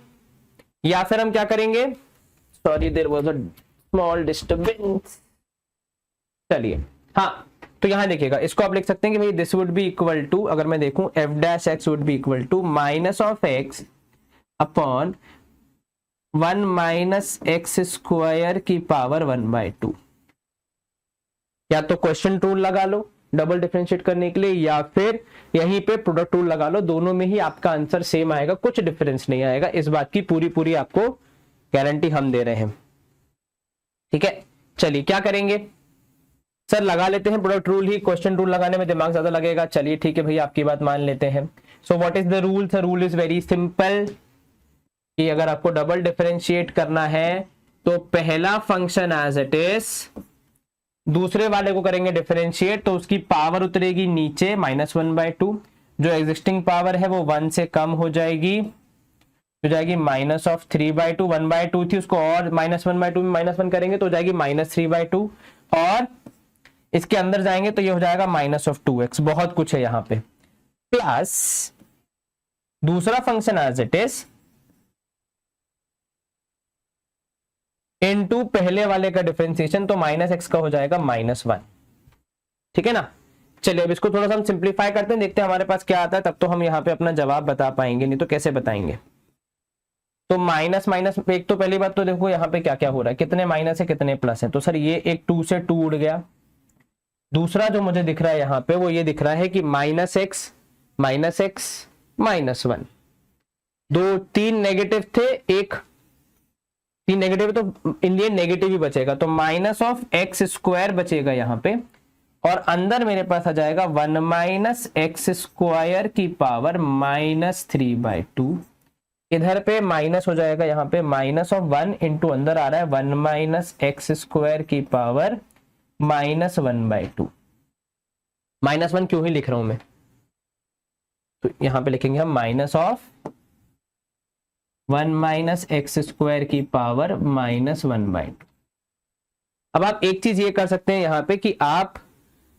या फिर हम क्या करेंगे, sorry there was a small disturbance. चलिए हाँ, तो यहां देखिएगा, इसको आप लिख सकते हैं कि भाई this would be equal to, अगर मैं देखूं f dash x would be equal to minus of x upon 1 minus x square की पावर 1/2। या तो क्वेश्चन रूल लगा लो डबल डिफरेंशिएट करने के लिए, या फिर यहीं पे प्रोडक्ट रूल लगा लो, दोनों में ही आपका आंसर सेम आएगा, कुछ डिफरेंस नहीं आएगा। इस बात की पूरी आपको गारंटी हम दे रहे हैं, ठीक है। चलिए क्या करेंगे सर, लगा लेते हैं प्रोडक्ट रूल ही, क्वेश्चन रूल लगाने में दिमाग ज्यादा लगेगा। चलिए ठीक है भैया, आपकी बात मान लेते हैं। So what is the rule sir, rule is very simple कि अगर आपको डबल डिफरेंशिएट करना है तो पहला फंक्शन एज इट इज, दूसरे वाले को करेंगे डिफरेंशिएट तो उसकी पावर उतरेगी नीचे -1/2, जो एग्जिस्टिंग पावर है वो 1 से कम हो जाएगी, हो जाएगी -3/2। 1/2 थी, उसको और -1/2 में -1 करेंगे तो हो जाएगी -3/2, और इसके अंदर जाएंगे तो ये हो जाएगा -2x। बहुत कुछ है यहाँ पे, प्लस दूसरा function as it is into पहले वाले का डिफरेंशिएशन, तो -x का हो जाएगा -1, ठीक है ना। चलिए अब इसको थोड़ा सा हम सिंप्लीफाई करते हैं, देखते हैं हमारे पास क्या आता है, तब तो हम यहाँ पे अपना जवाब बता पाएंगे, नहीं तो कैसे बताएंगे। तो माइनस माइनस, एक तो पहली बात तो देखो यहाँ पे क्या क्या हो रहा है, कितने माइनस है कितने प्लस है, तो सर ये एक 2 से 2 उड़ गया। दूसरा जो मुझे दिख रहा है यहाँ पे वो ये दिख रहा है कि -x -1, दो 3 नेगेटिव थे, एक 3 नेगेटिव तो इंडियन नेगेटिव ही बचेगा, तो -(x²) बचेगा यहाँ पे, और अंदर मेरे पास आ जाएगा 1 माइनस एक्स स्क्वायर की पावर -3/2। इधर पे माइनस हो जाएगा, यहाँ पे -1 इंटू अंदर आ रहा है 1 माइनस x² की पावर -1/2। -1 क्यों ही लिख रहा हूं मैं, तो यहां पे लिखेंगे हम -1 माइनस x² की पावर -1/2। अब आप एक चीज ये कर सकते हैं यहाँ पे कि आप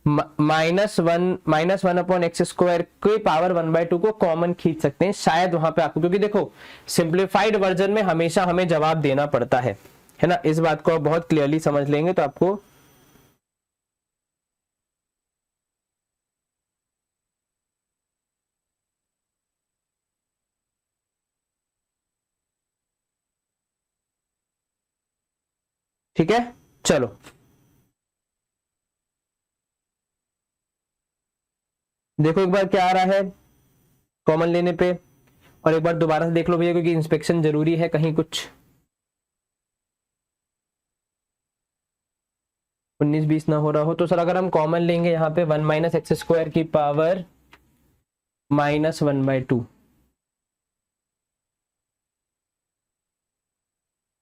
-1/x² की पावर 1/2 को कॉमन खींच सकते हैं, शायद वहां पे आपको, क्योंकि देखो सिंप्लीफाइड वर्जन में हमेशा हमें जवाब देना पड़ता है ना। इस बात को आप बहुत क्लियरली समझ लेंगे तो आपको ठीक है। चलो देखो एक बार क्या आ रहा है कॉमन लेने पे, और एक बार दोबारा से देख लो भैया, क्योंकि इंस्पेक्शन जरूरी है, कहीं कुछ 19-20 ना हो रहा हो। तो सर अगर हम कॉमन लेंगे यहाँ पे 1 माइनस x² की पावर -1/2,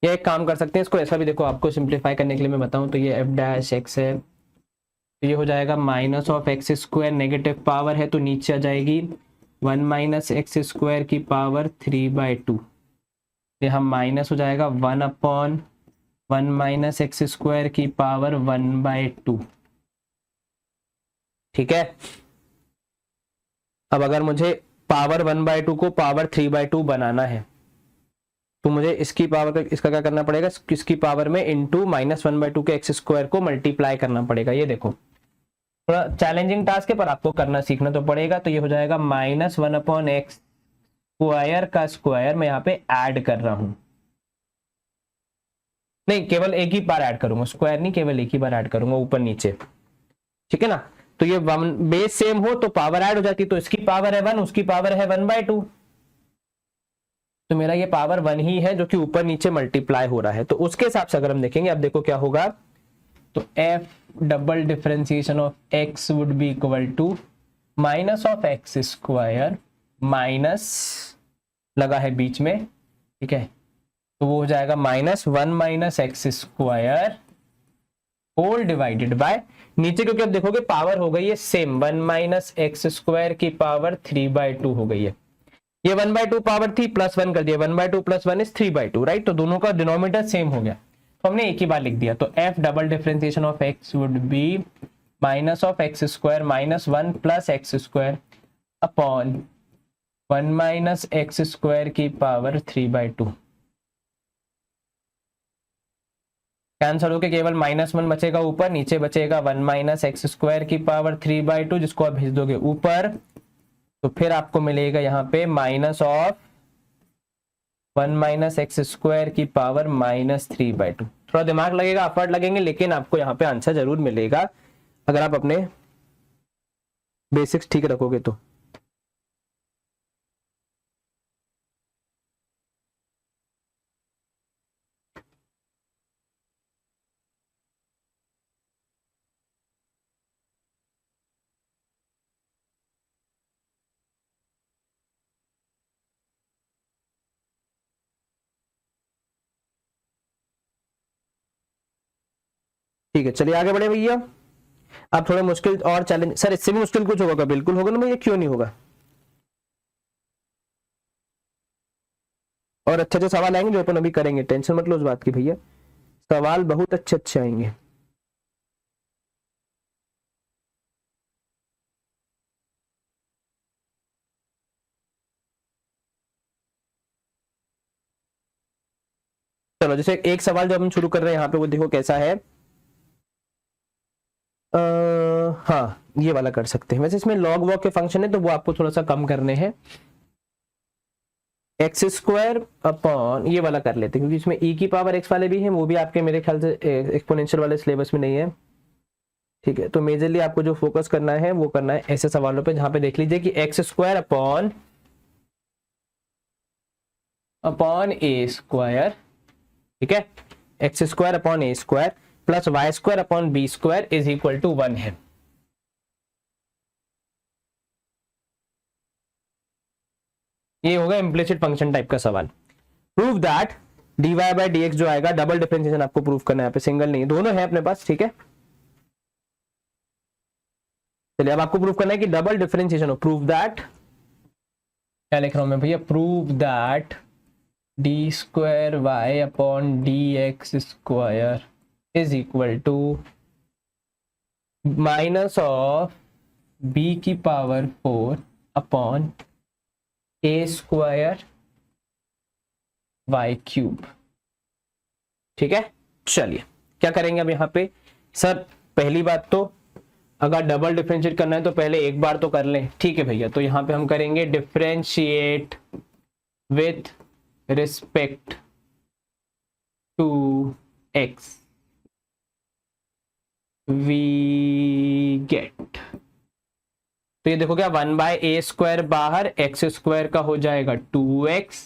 ये एक काम कर सकते हैं, इसको ऐसा भी देखो, आपको सिंप्लीफाई करने के लिए मैं बताऊं तो ये f' है, तो ये हो जाएगा -(x²), नेगेटिव पावर है तो नीचे आ जाएगी 1 माइनस x² की पावर 3/2, यहाँ माइनस हो जाएगा 1/1 माइनस x² की पावर 1/2, ठीक है। अब अगर मुझे पावर 1/2 को पावर 3/2 बनाना है तो मुझे इसकी पावर इसका क्या करना पड़ेगा, इसकी पावर में इंटू -1/2 के x² को मल्टीप्लाई करना पड़ेगा। ये देखो थोड़ा चैलेंजिंग टास्क है पर आपको करना सीखना तो पड़ेगा। तो ये हो जाएगा -1/x² का स्क्वायर, मैं यहाँ पे ऐड कर रहा हूं, नहीं केवल एक ही बार ऐड करूंगा, स्क्वायर नहीं, केवल एक ही बार ऐड करूंगा ऊपर नीचे, ठीक है ना। तो ये बेस सेम हो तो पावर ऐड हो जाती, तो इसकी पावर है 1, उसकी पावर है 1/2, तो मेरा ये पावर 1 ही है जो कि ऊपर नीचे मल्टीप्लाई हो रहा है। तो उसके हिसाब से अगर हम देखेंगे, अब देखो क्या होगा, तो f double differentiation of x would be equal to -(x²) minus लगा है बीच में, ठीक है, तो वो हो जाएगा -1 minus x² whole divided by नीचे, क्योंकि अब देखोगे पावर हो गई है सेम, 1 माइनस x² की पावर 3/2 हो गई है। ये 1/2 पावर थी, +1 कर दिया, 1/2 + 1 इज 3/2, राइट। तो दोनों का डिनोमिनेटर सेम हो गया, तो हमने एक ही बार लिख दिया। तो f double differentiation of x would be minus of x square minus 1 + x square upon 1 - x square की पावर 3/2। कैंसल होके केवल -1 बचेगा ऊपर, नीचे बचेगा 1 - x स्क्वायर की पावर 3/2, जिसको आप भेज दोगे ऊपर, तो फिर आपको मिलेगा यहाँ पे माइनस ऑफ 1 - x स्क्वायर की पावर -3/2। थोड़ा दिमाग लगेगा, एफर्ट लगेंगे, लेकिन आपको यहाँ पे आंसर जरूर मिलेगा अगर आप अपने बेसिक्स ठीक रखोगे तो। ठीक है, चलिए आगे बढ़े भैया। आप थोड़े मुश्किल और चैलेंज, सर इससे भी मुश्किल कुछ होगा? बिल्कुल होगा ना भैया, क्यों नहीं होगा। और अच्छे अच्छे सवाल आएंगे जो अपन अभी करेंगे, टेंशन मत लो उस बात की भैया, सवाल बहुत अच्छे अच्छे आएंगे। चलो, जैसे एक सवाल जो हम शुरू कर रहे हैं यहाँ पे, वो देखो कैसा है। हाँ, ये वाला कर सकते हैं। वैसे इसमें लॉग वॉग के फंक्शन है, तो वो आपको थोड़ा सा कम करने हैं। एक्स स्क्वायर अपॉन, ये वाला कर लेते हैं क्योंकि इसमें e की पावर x वाले भी हैं, वो भी आपके मेरे ख्याल से एक्सपोनेंशियल वाले सिलेबस में नहीं है। ठीक है, तो मेजरली आपको जो फोकस करना है वो करना है ऐसे सवालों पे जहां पे देख लीजिए कि x square upon a square, ठीक है, x square upon a square plus y square upon b square is equal to 1 है। ये होगा इम्प्लिसिट फंक्शन टाइप का सवाल। Prove that dy by dx जो आएगा, डबल डिफरेंशिएशन आपको प्रूव करना है, यहाँ पे सिंगल नहीं, दोनों है अपने पास, ठीक है। चलिए अब आपको प्रूव करना है कि डबल डिफरेंशिएशन हो। प्रूव दैट, क्या लिख रहा हूं मैं भैया, prove that d square y upon d x square is equal to minus of b की power 4 upon a square y cube. ठीक है, चलिए क्या करेंगे अब यहाँ पे। सर पहली बात तो अगर डबल डिफरेंशिएट करना है तो पहले एक बार तो कर लें, ठीक है भैया। तो यहाँ पे हम करेंगे differentiate with respect to x, we get, तो ये देखो क्या 1/a² बाहर, एक्स स्क्वायर का हो जाएगा 2x,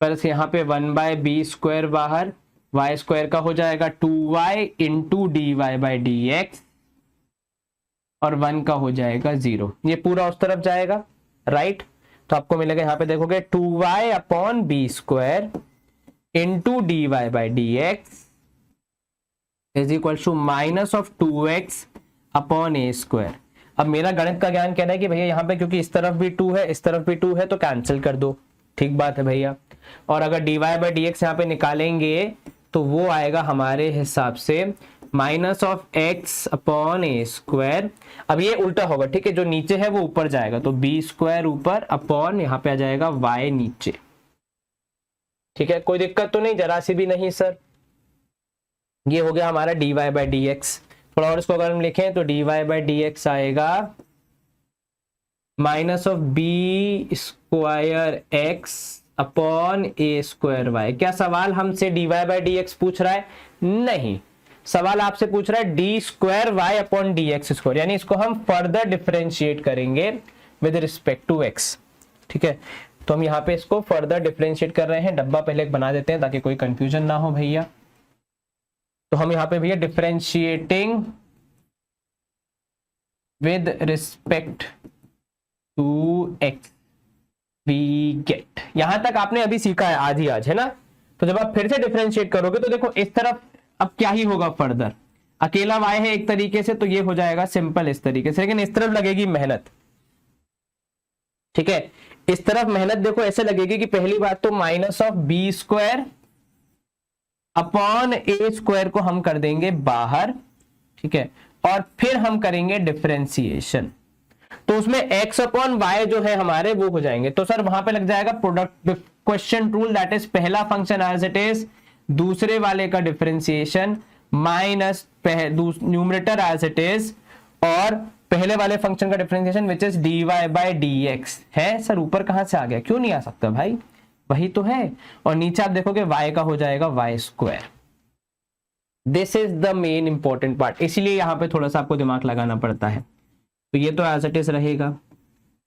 प्लस यहाँ पे 1/b² बाहर, वाई स्क्वायर का हो जाएगा 2y इंटू dy/dx, और 1 का हो जाएगा 0। ये पूरा उस तरफ जाएगा, राइट। तो आपको मिलेगा यहाँ पे देखोगे 2y upon b² into dy/dx is equal to minus of 2x upon a²। अब मेरा गणित का ज्ञान कहना है कि भैया यहाँ पे क्योंकि इस तरफ भी 2 है, इस तरफ भी 2 है, तो कैंसिल कर दो, ठीक बात है भैया। और अगर dy/dx यहाँ पे निकालेंगे तो वो आएगा हमारे हिसाब से minus of x upon a²। अब ये उल्टा होगा, ठीक है, जो नीचे है वो ऊपर जाएगा, तो b² ऊपर अपॉन यहाँ पे आ जाएगा y नीचे। ठीक है, कोई दिक्कत तो नहीं, जरा सी भी नहीं सर। ये हो गया हमारा dy/dx। थोड़ा और इसको अगर हम लिखें तो dy/dx आएगा minus of b² x upon a² y। क्या सवाल हमसे dy/dx पूछ रहा है? नहीं, सवाल आपसे पूछ रहा है d² y अपॉन dx², यानी इसको हम फर्दर डिफरेंशिएट करेंगे विद रिस्पेक्ट टू x। ठीक है, तो हम यहाँ पे इसको फर्दर डिफरेंशिएट कर रहे हैं। डब्बा पहले बना देते हैं ताकि कोई कंफ्यूजन ना हो भैया। तो हम यहाँ पे भैया differentiating with respect to x we get, यहां तक आपने अभी सीखा है आज ही आज, है ना। तो जब आप फिर से डिफरेंशिएट करोगे तो देखो इस तरफ अब क्या ही होगा, फर्दर अकेला y है एक तरीके से, तो ये हो जाएगा सिंपल इस तरीके से, लेकिन इस तरफ लगेगी मेहनत। ठीक है, इस तरफ मेहनत देखो ऐसे लगेगी कि पहली बात तो minus of b square upon a square को हम कर देंगे बाहर, ठीक है, और फिर हम करेंगे डिफरेंशिएशन, तो उसमें x अपॉन वाई जो है हमारे वो हो जाएंगे। तो सर वहां पे लग जाएगा product question rule, that is पहला फंक्शन एज इट इज, दूसरे वाले का differentiation minus numerator as it is, और पहले वाले फंक्शन का differentiation which is dy by dx है। सर ऊपर कहां से आ गया, क्यों नहीं आ सकता भाई, वही तो है। और नीचे आप देखोगे y का हो जाएगा y square. This is the main important part, इसीलिए यहां पे थोड़ा सा आपको दिमाग लगाना पड़ता है। तो ये तो एज इट इज रहेगा,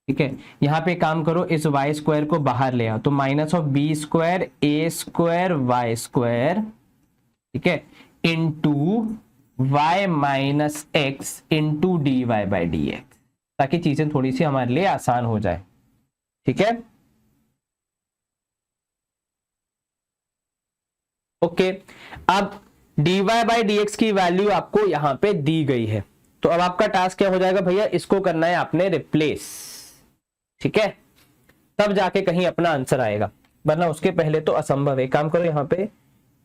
ठीक है। यहाँ पे काम करो, इस वाई स्क्वायर को बाहर ले आओ, तो minus of b square a square y square, ठीक है, into y minus x into D Y by D x, ताकि चीजें थोड़ी सी हमारे लिए आसान हो जाए, ठीक है। ओके, अब dy बाई डी एक्स की वैल्यू आपको यहां पे दी गई है, तो अब आपका टास्क क्या हो जाएगा भैया, इसको करना है आपने रिप्लेस, ठीक है, तब जाके कहीं अपना आंसर आएगा, वरना उसके पहले तो असंभव है। काम करो, यहां पे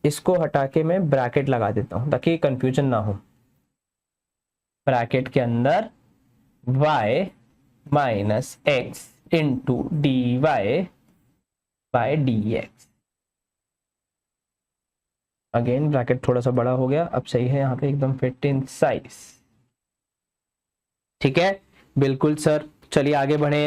इसको हटा के मैं ब्रैकेट लगा देता हूं ताकि कंफ्यूजन ना हो। ब्रैकेट के अंदर y minus x into D y by d x, again bracket थोड़ा सा बड़ा हो गया, अब सही है, यहाँ पे एकदम फिट इन साइज, ठीक है, बिल्कुल सर। चलिए आगे बढ़े,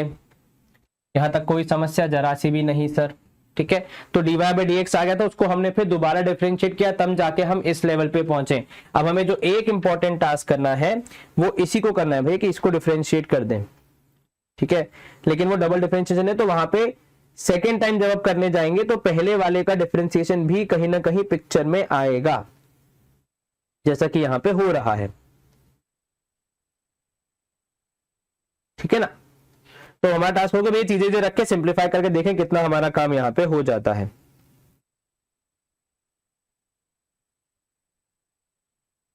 यहां तक कोई समस्या जरा सी भी नहीं सर, ठीक है। तो dy बाई डी एक्स आ गया था, उसको हमने फिर दोबारा डिफरेंशिएट किया, तब जाके हम इस लेवल पे पहुंचे। अब हमें जो एक इंपॉर्टेंट टास्क करना है वो इसी को करना है भाई, कि इसको डिफरेंशिएट कर दें, ठीक है, लेकिन वो डबल डिफरेंशिएशन है, तो वहां पे सेकेंड टाइम जब आप करने जाएंगे तो पहले वाले का डिफरेंशिएशन भी कहीं ना कहीं पिक्चर में आएगा, जैसा कि यहां पे हो रहा है, ठीक है ना। तो हमारा टास्क होगा ये चीजें जो रख के सिंप्लीफाई करके देखें कितना हमारा काम यहां पे हो जाता है,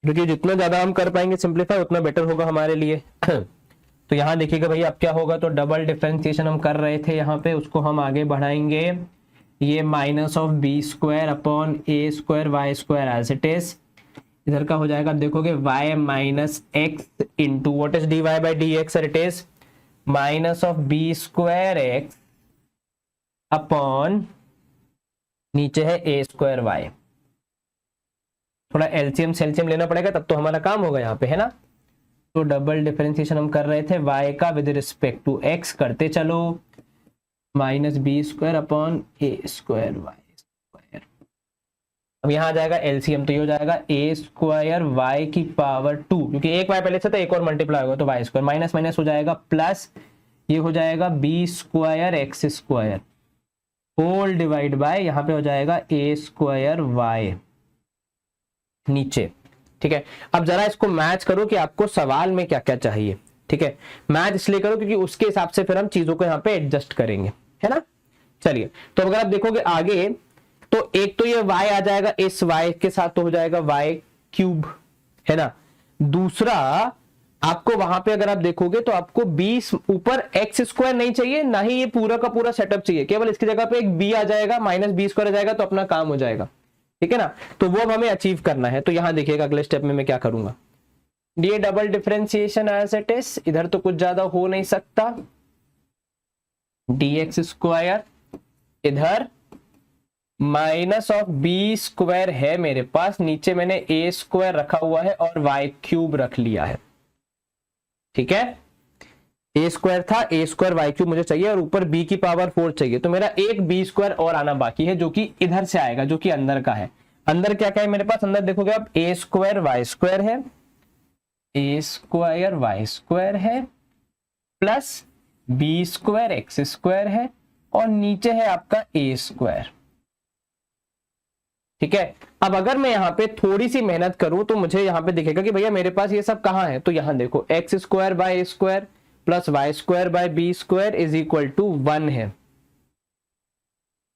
क्योंकि जितना ज्यादा हम कर पाएंगे सिंप्लीफाई उतना बेटर होगा हमारे लिए। तो यहां देखिएगा भाई अब क्या होगा, तो डबल डिफरेंशिएशन हम कर रहे थे यहाँ पे, उसको हम आगे बढ़ाएंगे, ये minus of b square upon a square y square as it is, इधर का हो जाएगा, आप देखोगे y minus x into what is d Y by D x, it is minus of b square x upon नीचे है a square y. थोड़ा LCM सेल्सियम लेना पड़ेगा तब तो हमारा काम होगा यहाँ पे, है ना। तो डबल डिफरेंशिएशन हम कर रहे थे y का विद रिस्पेक्ट टू x, करते चलो, minus b square upon a square y square. अब यहाँ आ जाएगा एलसीएम, तो ये हो जाएगा ए स्क्वायर वाई की पावर 2, क्योंकि एक y पहले से था, एक और मल्टीप्लाई होगा तो वाई स्क्वायर, माइनस माइनस हो जाएगा प्लस, ये हो जाएगा b square x square whole divide by, यहाँ पे हो जाएगा ए स्क्वायर वाई नीचे, ठीक है। अब जरा इसको मैच करो कि आपको सवाल में क्या क्या चाहिए, ठीक है। मैच इसलिए करो क्योंकि उसके हिसाब से फिर हम चीजों को यहाँ पे एडजस्ट करेंगे, है ना। चलिए, तो अगर आप देखोगे आगे, तो एक तो ये y आ जाएगा, इस y के साथ तो हो जाएगा y क्यूब, है ना। दूसरा आपको वहां पे अगर आप देखोगे तो आपको 20 ऊपर एक्स स्क्वायर नहीं चाहिए, ना ही ये पूरा का पूरा सेटअप चाहिए, केवल इसकी जगह पे एक b आ जाएगा, माइनस बी स्क्वायर आ जाएगा, तो अपना काम हो जाएगा, ठीक है ना। तो वो हमें अचीव करना है। तो यहां देखिएगा अगले स्टेप में मैं क्या करूंगा, ये double differentiation as it is, इधर तो कुछ ज्यादा हो नहीं सकता, dx स्क्वायर, इधर माइनस ऑफ बी स्क्वायर है मेरे पास, नीचे मैंने ए स्क्वायर रखा हुआ है और वाई क्यूब रख लिया है, ठीक है। ए स्क्वायर था, ए स्क्वायर वाई क्यूब मुझे चाहिए, और ऊपर बी की पावर 4 चाहिए, तो मेरा एक बी स्क्वायर और आना बाकी है, जो कि इधर से आएगा, जो कि अंदर का है। अंदर क्या क्या है मेरे पास, अंदर देखोगे आप ए स्क्वायर वाई स्क्वायर है, ए स्क्वायर वाई स्क्वायर है, plus b square x square है, और नीचे है आपका ए स्क्वायर, ठीक है। अब अगर मैं यहाँ पे थोड़ी सी मेहनत करूं तो मुझे यहाँ पे दिखेगा कि भैया मेरे पास ये सब कहाँ है, तो यहाँ देखो x square by a square plus y square by b square is equal to 1 है।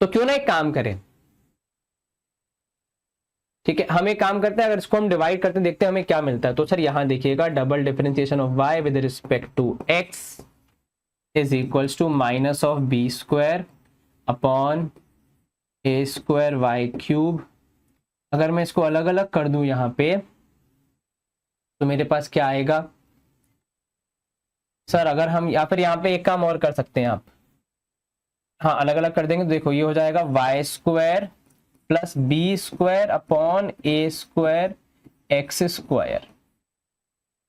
तो क्यों ना एक काम करें, ठीक है, हम एक काम करते हैं, अगर इसको हम डिवाइड करते हैं देखते हैं हमें क्या मिलता है। तो सर यहां देखिएगा double differentiation of y with respect to x is equals to minus of b square upon a square y cube. अगर मैं इसको अलग अलग कर दूं यहाँ पे तो मेरे पास क्या आएगा सर? अगर हम या फिर यहाँ पे एक काम और कर सकते हैं आप, हाँ अलग अलग कर देंगे तो देखो ये हो जाएगा y square plus b square upon a square x square.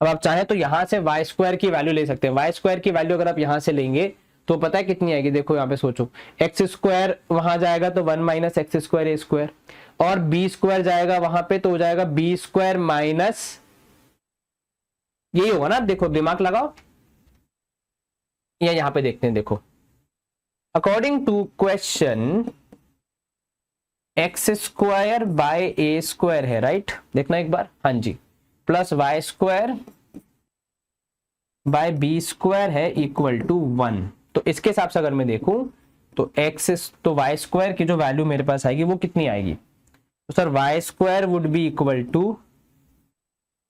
अब आप चाहें तो यहां से वाई स्क्वायर की वैल्यू ले सकते हैं। वाई स्क्वायर की वैल्यू अगर आप यहां से लेंगे तो पता है कितनी आएगी? देखो यहाँ पे सोचो, एक्स स्क्वायर वहां जाएगा तो 1 minus x square a square, और बी स्क्वायर जाएगा वहां पे तो हो जाएगा बी स्क्वायर माइनस, यही होगा ना? देखो दिमाग लगाओ, या यहां पे देखते हैं। देखो according to question x square by a square है, राइट? देखना एक बार, हाँ जी, plus y square by b square है इक्वल टू 1। तो इसके हिसाब से अगर मैं देखूं तो एक्स तो वाई स्क्वायर की जो वैल्यू मेरे पास आएगी वो कितनी आएगी? तो sir y square would be equal to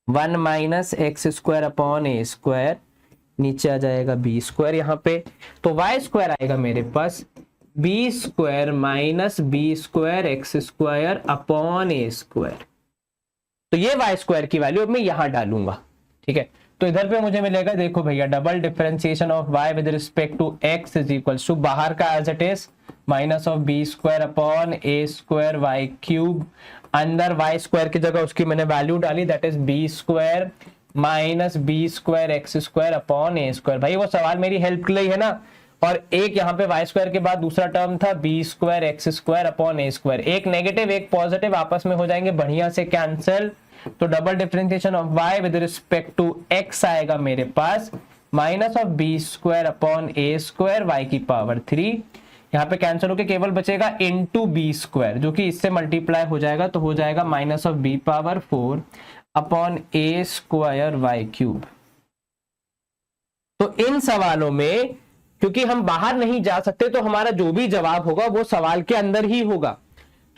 1 minus x square upon a square, नीचे आ जाएगा बी स्क्वायर यहाँ पे, तो वाई स्क्वायर आएगा मेरे पास b square minus b square x square upon a square. तो ये वाई स्क्वायर की वैल्यू अब मैं यहां डालूंगा, ठीक है? तो इधर पे मुझे मिलेगा, देखो भैया, double differentiation of y with respect to x is equals to बाहर का as it is minus of b square upon a square y cube, अंदर y स्क्वायर की जगह उसकी मैंने वैल्यू डाली, that is b square minus b square x square upon a square. भाई वो सवाल मेरी हेल्प के लिए है ना, और एक यहाँ पे वाई स्क्वायर के बाद दूसरा टर्म था b square x square upon a square, एक नेगेटिव एक पॉजिटिव आपस में हो जाएंगे बढ़िया से कैंसिल। तो double differentiation of y with respect to x आएगा मेरे पास minus of b square upon a square y की पावर 3, यहाँ पे कैंसिल होकर केवल बचेगा इनटू बी स्क्वायर, जो कि इससे मल्टीप्लाई हो जाएगा, तो हो जाएगा minus of b power 4 upon a square y cube. तो इन सवालों में क्योंकि हम बाहर नहीं जा सकते तो हमारा जो भी जवाब होगा वो सवाल के अंदर ही होगा,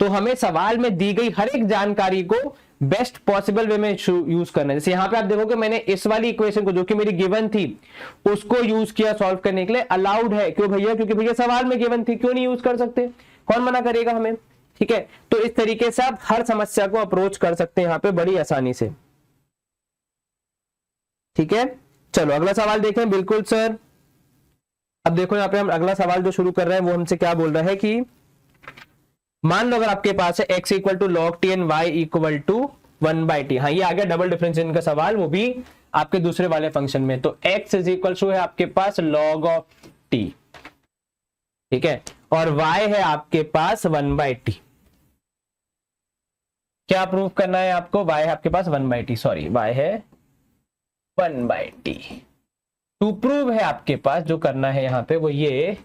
तो हमें सवाल में दी गई हर एक जानकारी को बेस्ट पॉसिबल वे में यूज करना है। जैसे यहाँ पे आप देखोगे मैंने इस वाली इक्वेशन को जो कि मेरी गिवन थी उसको यूज किया सॉल्व करने के लिए, अलाउड है। क्यों भैया? क्योंकि भैया सवाल में गिवन थी, क्यों नहीं यूज कर सकते? कौन मना करेगा हमें? ठीक है, तो इस तरीके से आप हर समस्या को अप्रोच कर सकते हैं यहाँ पे बड़ी आसानी से। ठीक है, चलो अगला सवाल देखें। बिल्कुल सर, अब देखो यहाँ पे हम अगला सवाल जो शुरू कर रहे हैं वो हमसे क्या बोल रहा है कि मान लो अगर आपके पास है x equal to log t and y equal to 1/t। हाँ, ये आ गया डबल डिफरेंशिएशन का सवाल, वो भी आपके दूसरे वाले फंक्शन में। तो x इज इक्वल टू है आपके पास log ऑफ t, ठीक है, और y है आपके पास 1/t। क्या प्रूव करना है आपको? y है आपके पास 1/t, सॉरी y है 1/t। टू प्रूव है आपके पास जो करना है यहां पे वो ये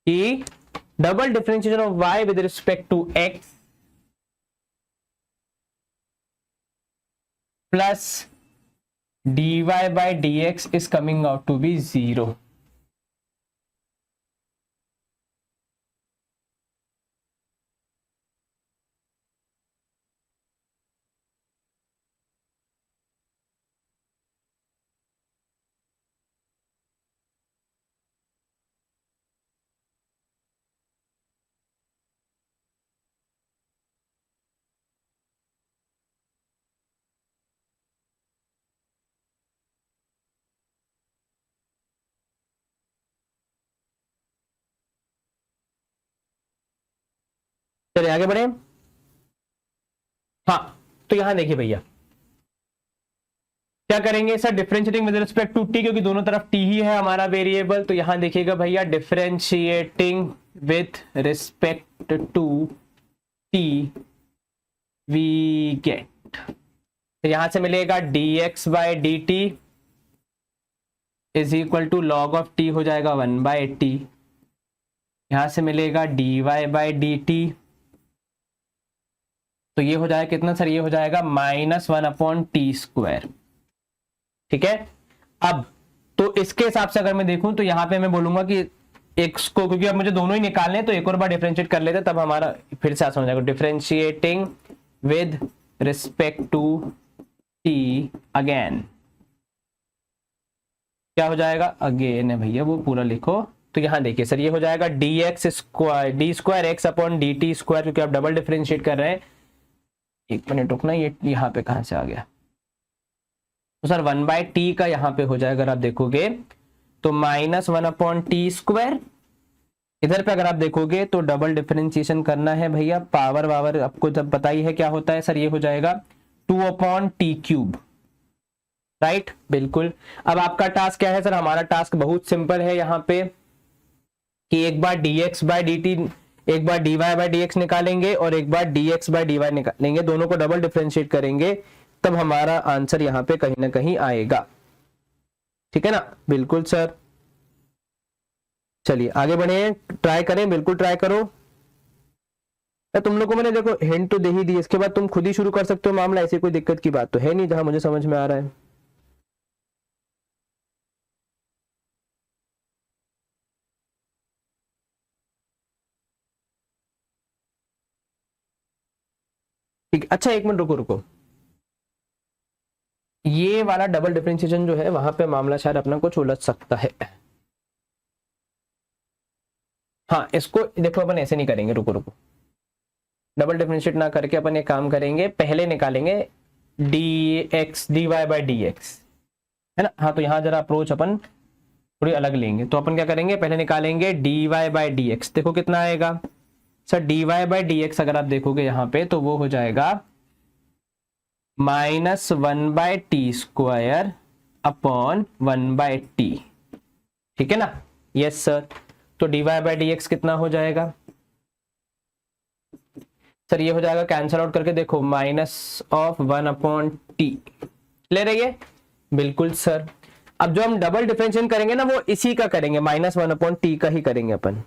कि double differentiation of y with respect to x plus dy by dx is coming out to be 0। चलिए आगे बढ़े। हाँ, तो यहां देखिए भैया क्या करेंगे sir, differentiating with respect to t, क्योंकि दोनों तरफ टी ही है हमारा वेरिएबल। तो यहां देखिएगा भैया differentiating with respect to t we get, तो यहां से मिलेगा dx by dt is equal to log of t हो जाएगा 1/t। यहां से मिलेगा dy बाय dt, तो ये हो जाएगा कितना सर? ये हो जाएगा -1/t²। ठीक है, अब तो इसके हिसाब से अगर मैं देखूं तो यहां पे मैं बोलूंगा कि x को, क्योंकि अब मुझे दोनों ही निकालने हैं तो एक और बार डिफरेंशिएट कर लेते तब हमारा फिर से आसान हो जाएगा। Differentiating with respect to t again, क्या हो जाएगा, अगेन है भैया वो पूरा लिखो। तो यहाँ देखिए सर, ये हो जाएगा d x square D square x upon D T square, क्योंकि आप डबल डिफरेंशिएट कर रहे हैं। एक मिनट रुकना, ये यहाँ पे कहाँ से आ गया, तो सर 1/t का यहाँ पे हो जाएगा, अगर आप देखोगे तो -1 अपॉन टी स्क्वायर। इधर पे अगर आप देखोगे तो डबल डिफरेंशिएशन करना है भैया, पावर वावर आपको जब पता ही है क्या होता है सर, ये हो जाएगा 2 अपॉन टी क्यूब, राइट, बिल्कुल। अब आपका टास्क क्या है सर, हमारा टास्क बहुत सिंपल है यहाँ पे कि एक बार dx बाय dt, एक बार dy बाय dx निकालेंगे और एक बार dx बाय dy निकालेंगे, दोनों को डबल डिफरेंशिएट करेंगे, तब हमारा आंसर यहाँ पे कहीं ना कहीं आएगा, ठीक है ना, बिल्कुल सर। चलिए आगे बढ़े, ट्राई करें, बिल्कुल ट्राई करो। तुम लोग को मैंने देखो हिंट तो दे ही दी, इसके बाद तुम खुद ही शुरू कर सकते हो मामला, ऐसी कोई दिक्कत की बात तो है नहीं, जहां मुझे समझ में आ रहा है। ठीक, अच्छा एक मिनट रुको रुको, ये वाला डबल डिफरेंशिएशन जो है वहां पे मामला शायद अपना कुछ उलझ सकता है। हाँ इसको देखो, अपन ऐसे नहीं करेंगे, रुको रुको, डबल डिफरेंशिएट ना करके अपन एक काम करेंगे, पहले निकालेंगे d x d Y by D x, है ना। हाँ तो यहाँ जरा अप्रोच अपन थोड़ी अलग लेंगे, तो अपन क्या करेंगे, पहले निकालेंगे d Y by D x. देखो कितना आएगा sir, D Y by D x अगर आप देखोगे यहाँ पे तो वो हो जाएगा -1/t स्क्वायर अपॉन 1/t, ठीक है ना, यस सर। तो d Y by D x कितना हो जाएगा सर, ये हो जाएगा कैंसल आउट करके देखो, -1/t ले रही है, बिल्कुल सर। अब जो हम डबल डिफरेंशिएशन करेंगे ना वो इसी का करेंगे, -1/t का ही करेंगे अपन,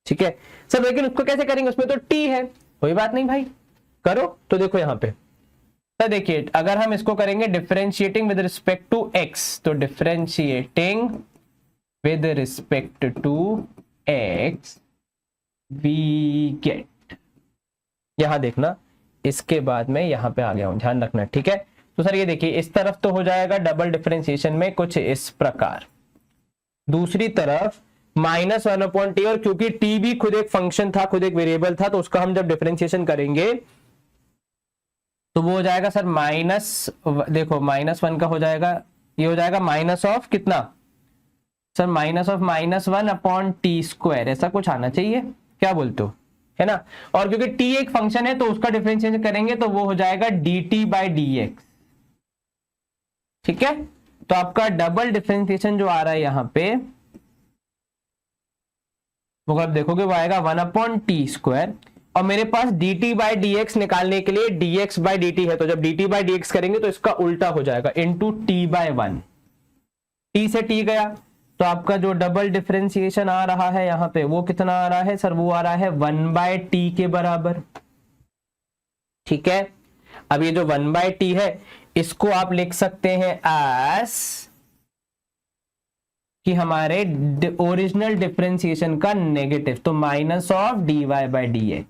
ठीक है सर। लेकिन उसको कैसे करेंगे, उसमें तो t है, कोई बात नहीं भाई, करो। तो देखो यहाँ पे सर देखिए, अगर हम इसको करेंगे differentiating with respect to x, तो differentiating with respect to x we get, यहां देखना, इसके बाद में यहां पे आ गया हूं, ध्यान रखना, ठीक है। तो सर ये देखिए इस तरफ तो हो जाएगा डबल डिफरेंशिएशन में कुछ इस प्रकार, दूसरी तरफ -1/t, और क्योंकि t भी खुद एक फंक्शन था, खुद एक वेरिएबल था, तो उसका हम जब डिफरेंशिएशन करेंगे तो वो हो जाएगा सर देखो -1 का हो जाएगा, ये हो जाएगा माइनस ऑफ कितना सर, -1/t स्क्वायर, ऐसा कुछ आना चाहिए, क्या बोलते हो, है ना। और क्योंकि t एक फंक्शन है तो उसका डिफरेंशिएशन करेंगे तो वो हो जाएगा dt बाई dx, ठीक है। तो आपका डबल डिफरेंशिएशन जो आ रहा है यहां पे वो आप देखोगे वो आएगा 1/t स्क्वायर, और मेरे पास dt बाई dx निकालने के लिए dx बाई dt है, तो जब dt बाई dx करेंगे तो इसका उल्टा हो जाएगा, इंटू t बाई 1, t से t गया, तो आपका जो डबल डिफरेंशिएशन आ रहा है यहाँ पे वो कितना आ रहा है सर, वो आ रहा है 1/t के बराबर, ठीक है। अब ये जो 1/t है इसको आप लिख सकते हैं एज कि हमारे ओरिजिनल डिफरेंशिएशन का नेगेटिव, तो -dy बाई dx,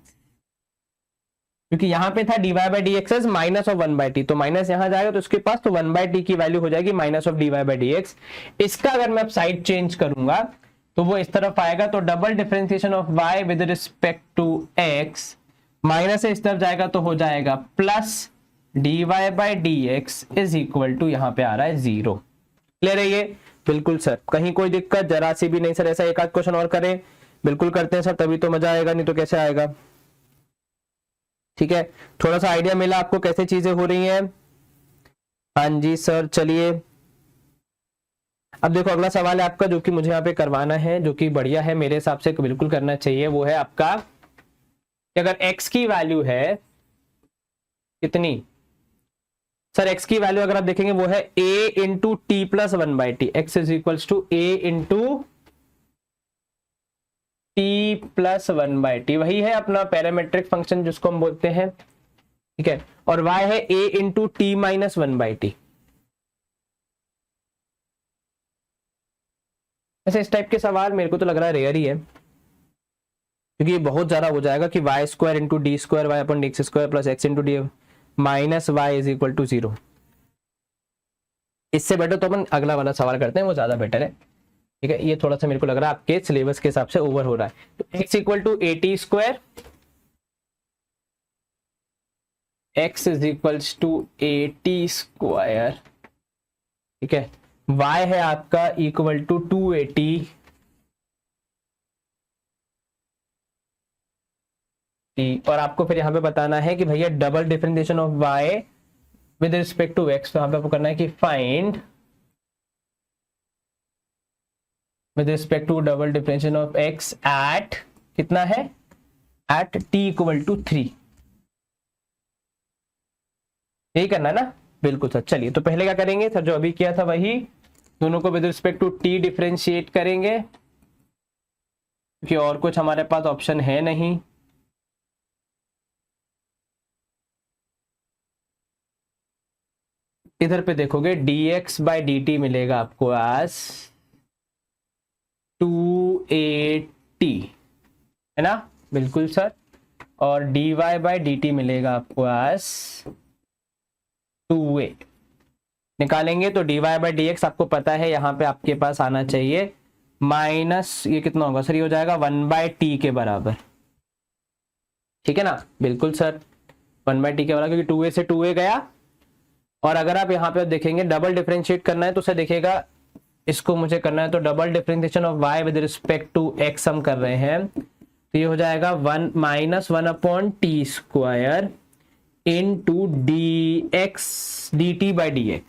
क्योंकि यहां पे था dy by dx is -1/t, तो माइनस यहां जाएगा तो इसके पास तो 1/t की वैल्यू हो जाएगी -dy बाई dx। इसका अगर मैं अब साइड चेंज करूंगा तो वो इस तरफ आएगा, तो double differentiation of y with respect to x, minus से इस तरफ जाएगा तो हो जाएगा plus dy by dx is equal to, यहां पे आ रहा है 0, ले रही है, बिल्कुल सर, कहीं कोई दिक्कत जरा सी भी नहीं सर। ऐसा एक आध क्वेश्चन और करें, बिल्कुल करते हैं सर, तभी तो मजा आएगा, नहीं तो कैसे आएगा, ठीक है। थोड़ा सा आइडिया मिला आपको कैसे चीजें हो रही हैं, हाँ जी सर। चलिए अब देखो अगला सवाल है आपका जो कि मुझे यहाँ पे करवाना है, जो कि बढ़िया है मेरे हिसाब से, बिल्कुल करना चाहिए, वो है आपका कि अगर x की वैल्यू है कितनी सर, x की वैल्यू अगर आप देखेंगे वो है a into t plus 1/t, x is equals to a into t plus 1/t, वही है अपना पैरामेट्रिक फंक्शन जिसको हम बोलते हैं, ठीक है। और y है a into T minus 1/t। ऐसे इस टाइप के सवाल मेरे को तो लग रहा है रेयर ही है, क्योंकि ये बहुत ज्यादा हो जाएगा कि y square into d square y upon x square plus x into d minus y is equal to 0, इससे बेटर तो अपन अगला वाला सवाल करते हैं, वो ज्यादा बेटर है। ठीक है, ये थोड़ा सा मेरे को लग रहा है आपके सिलेबस के हिसाब से ओवर हो रहा है। तो x equal to 80 square, x is equals to 80 square, ठीक है। y है आपका इक्वल टू 280 और आपको फिर यहाँ पे बताना है कि भैया double differentiation of y with respect to x। तो यहाँ पे आपको करना है कि find with respect to double differentiation of x at कितना है, एट t इक्वल टू 3। यही करना है ना, बिल्कुल सर। चलिए तो पहले क्या करेंगे सर, जो अभी किया था वही, दोनों को with respect to t differentiate करेंगे, क्योंकि और कुछ हमारे पास ऑप्शन है नहीं। इधर पे देखोगे dx बाई dt मिलेगा आपको एज 280, है ना, बिल्कुल सर। और dy बाई dt मिलेगा आपको एज 2a। निकालेंगे तो dy बाई dx आपको पता है यहाँ पे आपके पास आना चाहिए माइनस, ये कितना होगा सर, ये हो जाएगा 1/t के बराबर, ठीक है ना, बिल्कुल सर 1/t के बराबर, क्योंकि 2a से 2a गया। और अगर आप यहाँ पे देखेंगे डबल डिफरेंशिएट करना है तो सर देखिएगा, इसको मुझे करना है तो double differentiation of y with respect to x हम कर रहे हैं, तो ये हो जाएगा 1 minus 1/t square into dx dt by dx,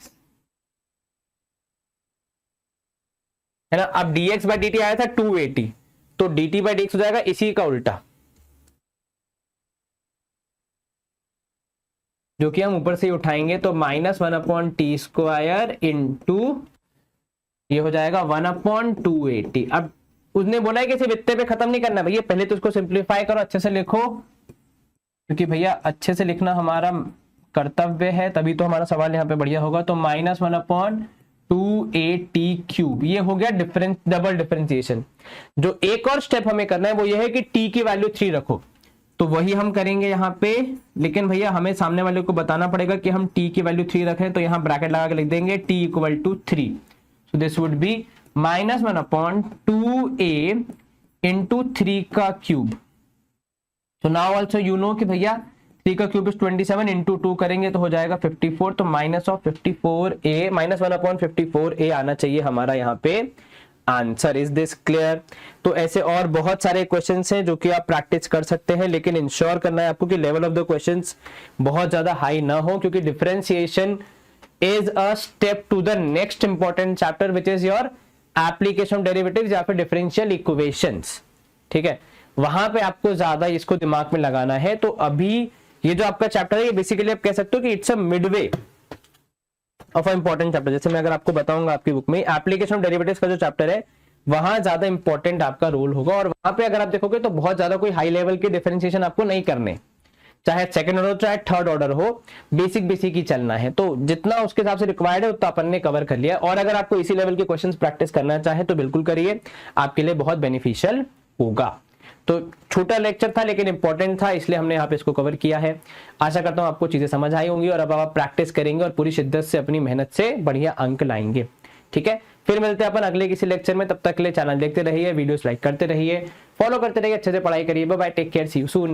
है ना। अब dx बाई dt आया था 280, तो dt बाई dx हो जाएगा इसी का उल्टा, जो कि हम ऊपर से ही उठाएंगे, तो माइनस 1/t स्क्वायर इंटू ये हो जाएगा 1/280। अब उसने बोला है कि सिर्फ इतने पे खत्म नहीं करना भैया, पहले तो उसको सिंप्लीफाई करो, अच्छे से लिखो, क्योंकि भैया अच्छे से लिखना हमारा कर्तव्य है, तभी तो हमारा सवाल यहाँ पे बढ़िया होगा। तो माइनस 1/280 क्यूब, ये हो गया डिफरेंस, डबल डिफरेंशिएशन। जो एक और स्टेप हमें करना है वो ये है कि t की वैल्यू 3 रखो, तो वही हम करेंगे यहाँ पे। लेकिन भैया हमें सामने वाले को बताना पड़ेगा कि हम t की वैल्यू 3 रखें, तो यहाँ ब्रैकेट लगा के लिख देंगे t equal to 3। So this would be minus 1/2a into 3 का क्यूब। So now also you know कि भैया 3 का क्यूब इज 27, इंटू 2 करेंगे तो हो जाएगा 54, तो minus of 54a, minus 1/54a आना चाहिए हमारा यहाँ पे आंसर। Is this clear? तो ऐसे और बहुत सारे क्वेश्चंस हैं जो कि आप प्रैक्टिस कर सकते हैं, लेकिन इंश्योर करना है आपको कि लेवल ऑफ द क्वेश्चंस बहुत ज्यादा हाई ना हो, क्योंकि differentiation is a step to the next important chapter which is your application of derivatives या फिर डिफरेंशियल इक्वेशंस, ठीक है। वहां पे आपको ज्यादा इसको दिमाग में लगाना है। तो अभी ये जो आपका चैप्टर है, ये बेसिकली आप कह सकते हो कि it's a Midway of important chapter. जैसे मैं अगर आपको बताऊंगा आपकी बुक में एप्लीकेशन ऑफ डेरिवेटिव्स का जो चैप्टर है, वहां ज्यादा इंपॉर्टेंट आपका रोल होगा, और वहां पे अगर आप देखोगे तो बहुत ज्यादा कोई हाई लेवल के डिफरेंशिएशन आपको नहीं करने, चाहे सेकंड ऑर्डर चाहे थर्ड ऑर्डर हो, बेसिक ही चलना है। तो जितना उसके हिसाब से रिक्वायर्ड है उतना अपन ने कवर कर लिया। और अगर आपको इसी लेवल के क्वेश्चंस प्रैक्टिस करना चाहे तो बिल्कुल करिए, आपके लिए बहुत बेनिफिशियल होगा। तो छोटा लेक्चर था लेकिन इंपॉर्टेंट था, इसलिए हमने यहाँ पे इसको कवर किया है। आशा करता हूँ आपको चीजें समझ आई होंगी और अब आप प्रैक्टिस करेंगे और पूरी शिद्दत से अपनी मेहनत से बढ़िया अंक लाएंगे, ठीक है। फिर मिलते हैं अपन अगले किसी लेक्चर में, तब तक के लिए चैनल देखते रहिए, वीडियोस लाइक करते रहिए, फॉलो करते रहिए, अच्छे से पढ़ाई करिए। Bye bye, take care, see you soon.